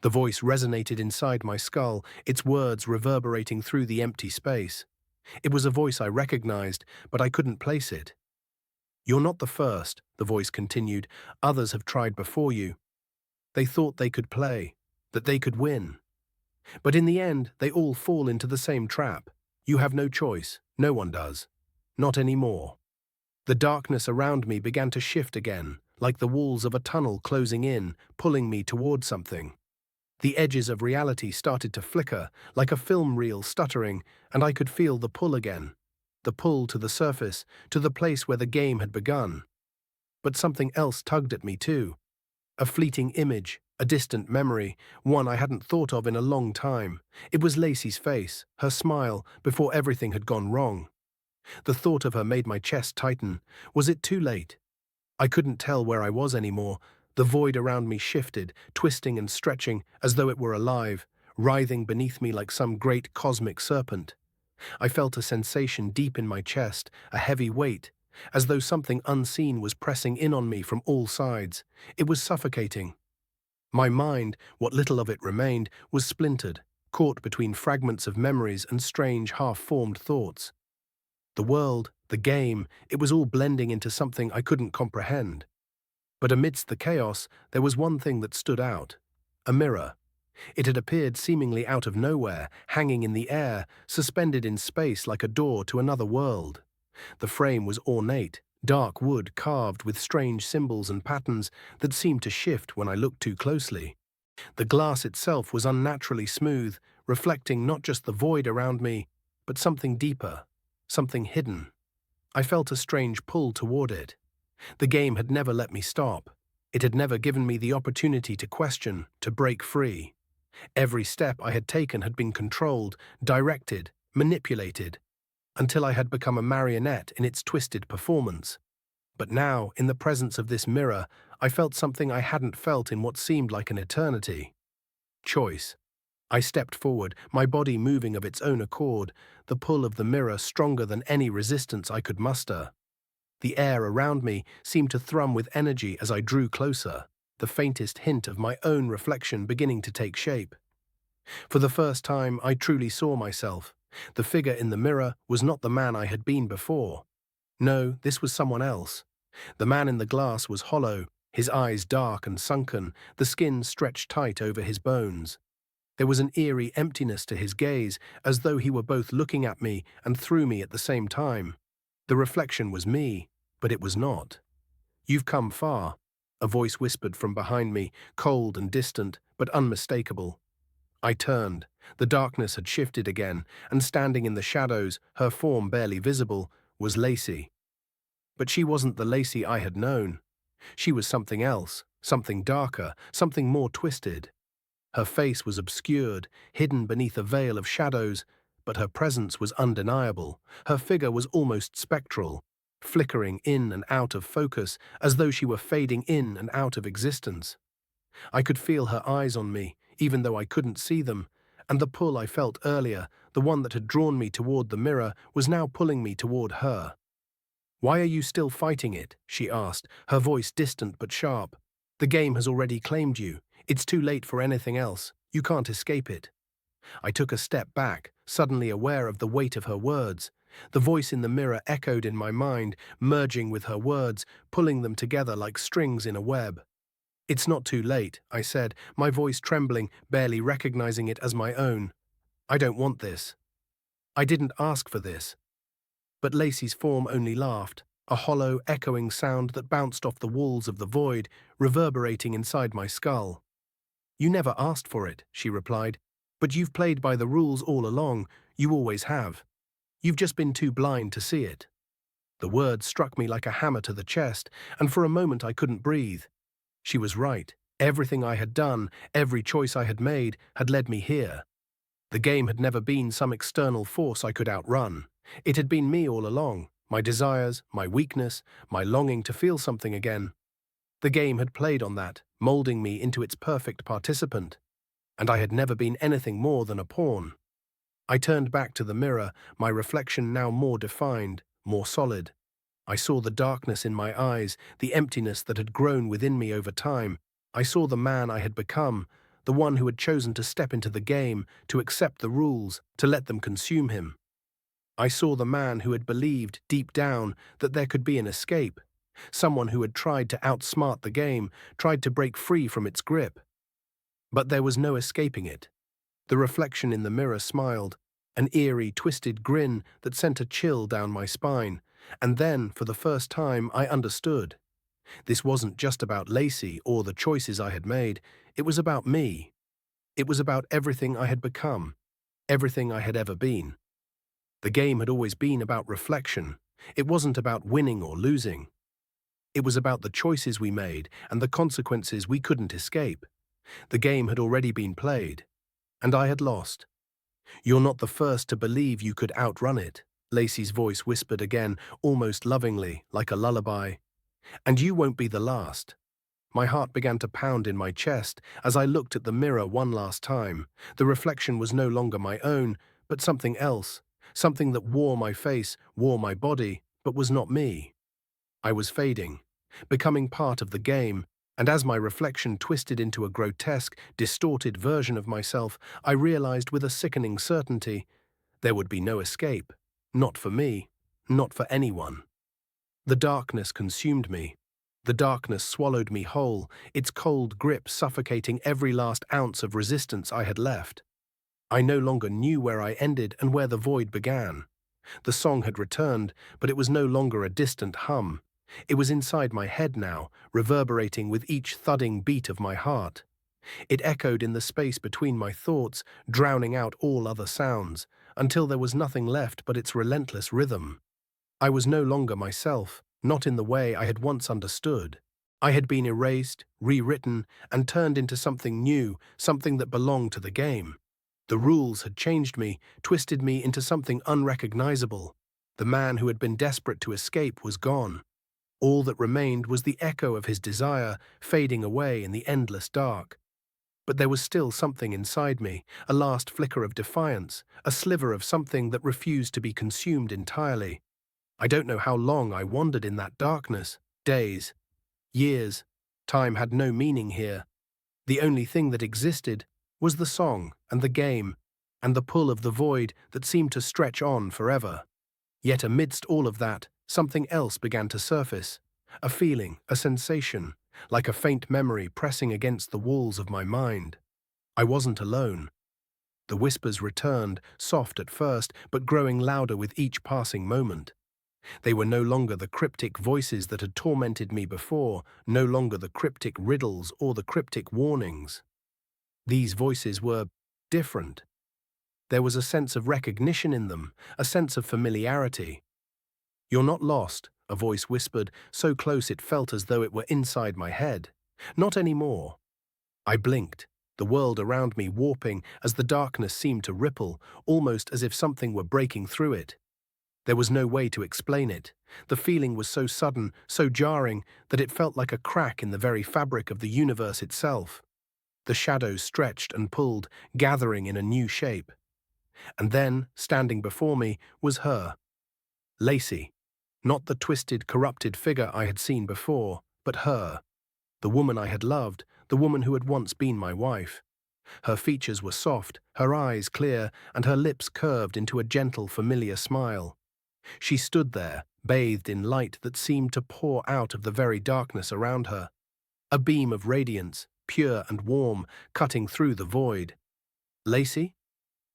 The voice resonated inside my skull, its words reverberating through the empty space. It was a voice I recognized, but I couldn't place it. "You're not the first," the voice continued. "Others have tried before you. They thought they could play, that they could win. But in the end, they all fall into the same trap. You have no choice. No one does. Not anymore." The darkness around me began to shift again, like the walls of a tunnel closing in, pulling me toward something. The edges of reality started to flicker, like a film reel stuttering, and I could feel the pull again. The pull to the surface, to the place where the game had begun. But something else tugged at me too. A fleeting image, a distant memory, one I hadn't thought of in a long time. It was Lacey's face, her smile, before everything had gone wrong. The thought of her made my chest tighten. Was it too late? I couldn't tell where I was anymore. The void around me shifted, twisting and stretching as though it were alive, writhing beneath me like some great cosmic serpent. I felt a sensation deep in my chest, a heavy weight, as though something unseen was pressing in on me from all sides. It was suffocating. My mind, what little of it remained, was splintered, caught between fragments of memories and strange half-formed thoughts. The world, the game, it was all blending into something I couldn't comprehend. But amidst the chaos, there was one thing that stood out. A mirror. It had appeared seemingly out of nowhere, hanging in the air, suspended in space like a door to another world. The frame was ornate, dark wood carved with strange symbols and patterns that seemed to shift when I looked too closely. The glass itself was unnaturally smooth, reflecting not just the void around me, but something deeper, something hidden. I felt a strange pull toward it. The game had never let me stop. It had never given me the opportunity to question, to break free. Every step I had taken had been controlled, directed, manipulated, until I had become a marionette in its twisted performance. But now, in the presence of this mirror, I felt something I hadn't felt in what seemed like an eternity. Choice. I stepped forward, my body moving of its own accord, the pull of the mirror stronger than any resistance I could muster. The air around me seemed to thrum with energy as I drew closer, the faintest hint of my own reflection beginning to take shape. For the first time, I truly saw myself. The figure in the mirror was not the man I had been before. No, this was someone else. The man in the glass was hollow, his eyes dark and sunken, the skin stretched tight over his bones. There was an eerie emptiness to his gaze, as though he were both looking at me and through me at the same time. The reflection was me, but it was not. "You've come far," a voice whispered from behind me, cold and distant, but unmistakable. I turned. The darkness had shifted again, and standing in the shadows, her form barely visible, was Lacey. But she wasn't the Lacey I had known. She was something else, something darker, something more twisted. Her face was obscured, hidden beneath a veil of shadows, but her presence was undeniable. Her figure was almost spectral, flickering in and out of focus as though she were fading in and out of existence. I could feel her eyes on me, even though I couldn't see them, and the pull I felt earlier, the one that had drawn me toward the mirror, was now pulling me toward her. "Why are you still fighting it?" she asked, her voice distant but sharp. "The game has already claimed you. It's too late for anything else. You can't escape it." I took a step back, suddenly aware of the weight of her words. The voice in the mirror echoed in my mind, merging with her words, pulling them together like strings in a web. "It's not too late," I said, my voice trembling, barely recognizing it as my own. "I don't want this. I didn't ask for this." But Lacey's form only laughed, a hollow, echoing sound that bounced off the walls of the void, reverberating inside my skull. "You never asked for it," she replied, "but you've played by the rules all along. You always have. You've just been too blind to see it." The words struck me like a hammer to the chest, and for a moment I couldn't breathe. She was right. Everything I had done, every choice I had made, had led me here. The game had never been some external force I could outrun. It had been me all along, my desires, my weakness, my longing to feel something again. The game had played on that, molding me into its perfect participant, and I had never been anything more than a pawn. I turned back to the mirror, my reflection now more defined, more solid. I saw the darkness in my eyes, the emptiness that had grown within me over time. I saw the man I had become, the one who had chosen to step into the game, to accept the rules, to let them consume him. I saw the man who had believed, deep down, that there could be an escape, someone who had tried to outsmart the game, tried to break free from its grip. But there was no escaping it. The reflection in the mirror smiled, an eerie, twisted grin that sent a chill down my spine, and then, for the first time, I understood. This wasn't just about Lacey or the choices I had made, it was about me. It was about everything I had become, everything I had ever been. The game had always been about reflection. It wasn't about winning or losing. It was about the choices we made and the consequences we couldn't escape. The game had already been played, and I had lost. "You're not the first to believe you could outrun it," Lacey's voice whispered again, almost lovingly, like a lullaby. "And you won't be the last." My heart began to pound in my chest as I looked at the mirror one last time. The reflection was no longer my own, but something else, something that wore my face, wore my body, but was not me. I was fading, becoming part of the game, and as my reflection twisted into a grotesque, distorted version of myself, I realized with a sickening certainty there would be no escape. Not for me, not for anyone. The darkness consumed me. The darkness swallowed me whole, its cold grip suffocating every last ounce of resistance I had left. I no longer knew where I ended and where the void began. The song had returned, but it was no longer a distant hum. It was inside my head now, reverberating with each thudding beat of my heart. It echoed in the space between my thoughts, drowning out all other sounds, until there was nothing left but its relentless rhythm. I was no longer myself, not in the way I had once understood. I had been erased, rewritten, and turned into something new, something that belonged to the game. The rules had changed me, twisted me into something unrecognizable. The man who had been desperate to escape was gone. All that remained was the echo of his desire, fading away in the endless dark. But there was still something inside me, a last flicker of defiance, a sliver of something that refused to be consumed entirely. I don't know how long I wandered in that darkness. Days, years. Time had no meaning here. The only thing that existed was the song and the game and the pull of the void that seemed to stretch on forever. Yet amidst all of that, something else began to surface. A feeling, a sensation, like a faint memory pressing against the walls of my mind. I wasn't alone. The whispers returned, soft at first, but growing louder with each passing moment. They were no longer the cryptic voices that had tormented me before, no longer the cryptic riddles or the cryptic warnings. These voices were different. There was a sense of recognition in them, a sense of familiarity. "You're not lost," a voice whispered, so close it felt as though it were inside my head. "Not anymore." I blinked, the world around me warping as the darkness seemed to ripple, almost as if something were breaking through it. There was no way to explain it. The feeling was so sudden, so jarring, that it felt like a crack in the very fabric of the universe itself. The shadows stretched and pulled, gathering in a new shape. And then, standing before me, was her. Lacey. Not the twisted, corrupted figure I had seen before, but her. The woman I had loved, the woman who had once been my wife. Her features were soft, her eyes clear, and her lips curved into a gentle, familiar smile. She stood there, bathed in light that seemed to pour out of the very darkness around her. A beam of radiance, pure and warm, cutting through the void. "Lacey?"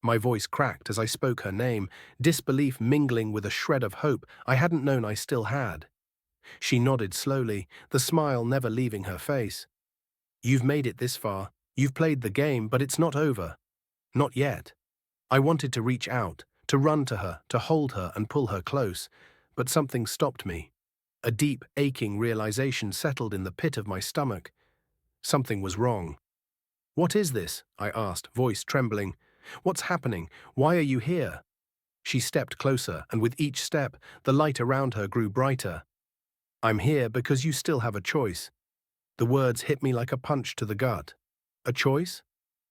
My voice cracked as I spoke her name, disbelief mingling with a shred of hope I hadn't known I still had. She nodded slowly, the smile never leaving her face. "You've made it this far. You've played the game, but it's not over. Not yet." I wanted to reach out, to run to her, to hold her and pull her close, but something stopped me. A deep, aching realization settled in the pit of my stomach. Something was wrong. "What is this?" I asked, voice trembling. "What's happening? Why are you here?" She stepped closer, and with each step, the light around her grew brighter. "I'm here because you still have a choice." The words hit me like a punch to the gut. A choice?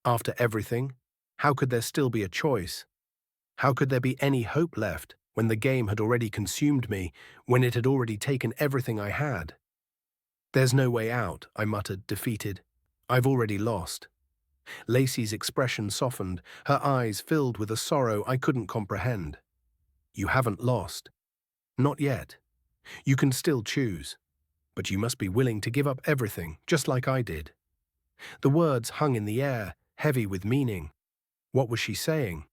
After everything? How could there still be a choice? How could there be any hope left when the game had already consumed me, when it had already taken everything I had? "There's no way out," I muttered, defeated. "I've already lost." Lacey's expression softened, her eyes filled with a sorrow I couldn't comprehend. "You haven't lost. Not yet. You can still choose. But you must be willing to give up everything, just like I did." The words hung in the air, heavy with meaning. What was she saying?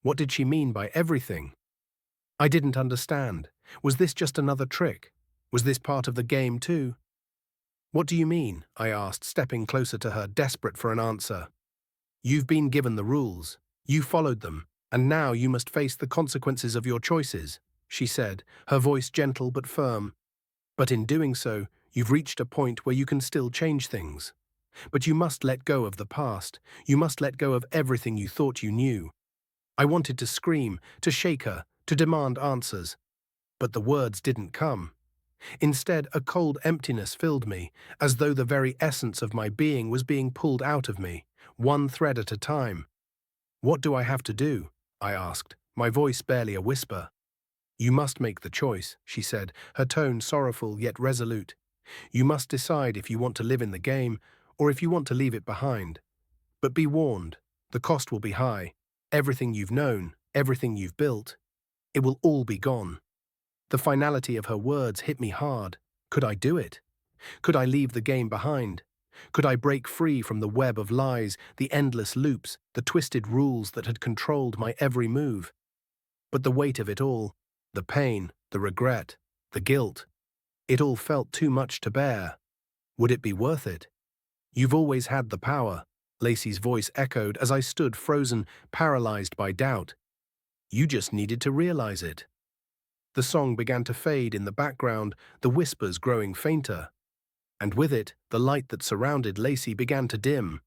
What did she mean by everything? I didn't understand. Was this just another trick? Was this part of the game too? "What do you mean?" I asked, stepping closer to her, desperate for an answer. "You've been given the rules. You followed them, and now you must face the consequences of your choices," she said, her voice gentle but firm. "But in doing so, you've reached a point where you can still change things. But you must let go of the past. You must let go of everything you thought you knew." I wanted to scream, to shake her, to demand answers. But the words didn't come. Instead, a cold emptiness filled me, as though the very essence of my being was being pulled out of me, one thread at a time. "What do I have to do?" I asked, my voice barely a whisper. "You must make the choice," she said, her tone sorrowful yet resolute. "You must decide if you want to live in the game, or if you want to leave it behind. But be warned, the cost will be high. Everything you've known, everything you've built, it will all be gone." The finality of her words hit me hard. Could I do it? Could I leave the game behind? Could I break free from the web of lies, the endless loops, the twisted rules that had controlled my every move? But the weight of it all, the pain, the regret, the guilt, it all felt too much to bear. Would it be worth it? "You've always had the power," Lacey's voice echoed as I stood frozen, paralyzed by doubt. "You just needed to realize it." The song began to fade in the background, the whispers growing fainter. And with it, the light that surrounded Lacey began to dim.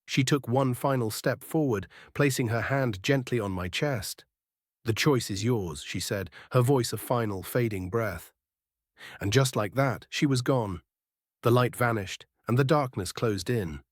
She took one final step forward, placing her hand gently on my chest. "The choice is yours," she said, her voice a final, fading breath. And just like that, she was gone. The light vanished, and the darkness closed in.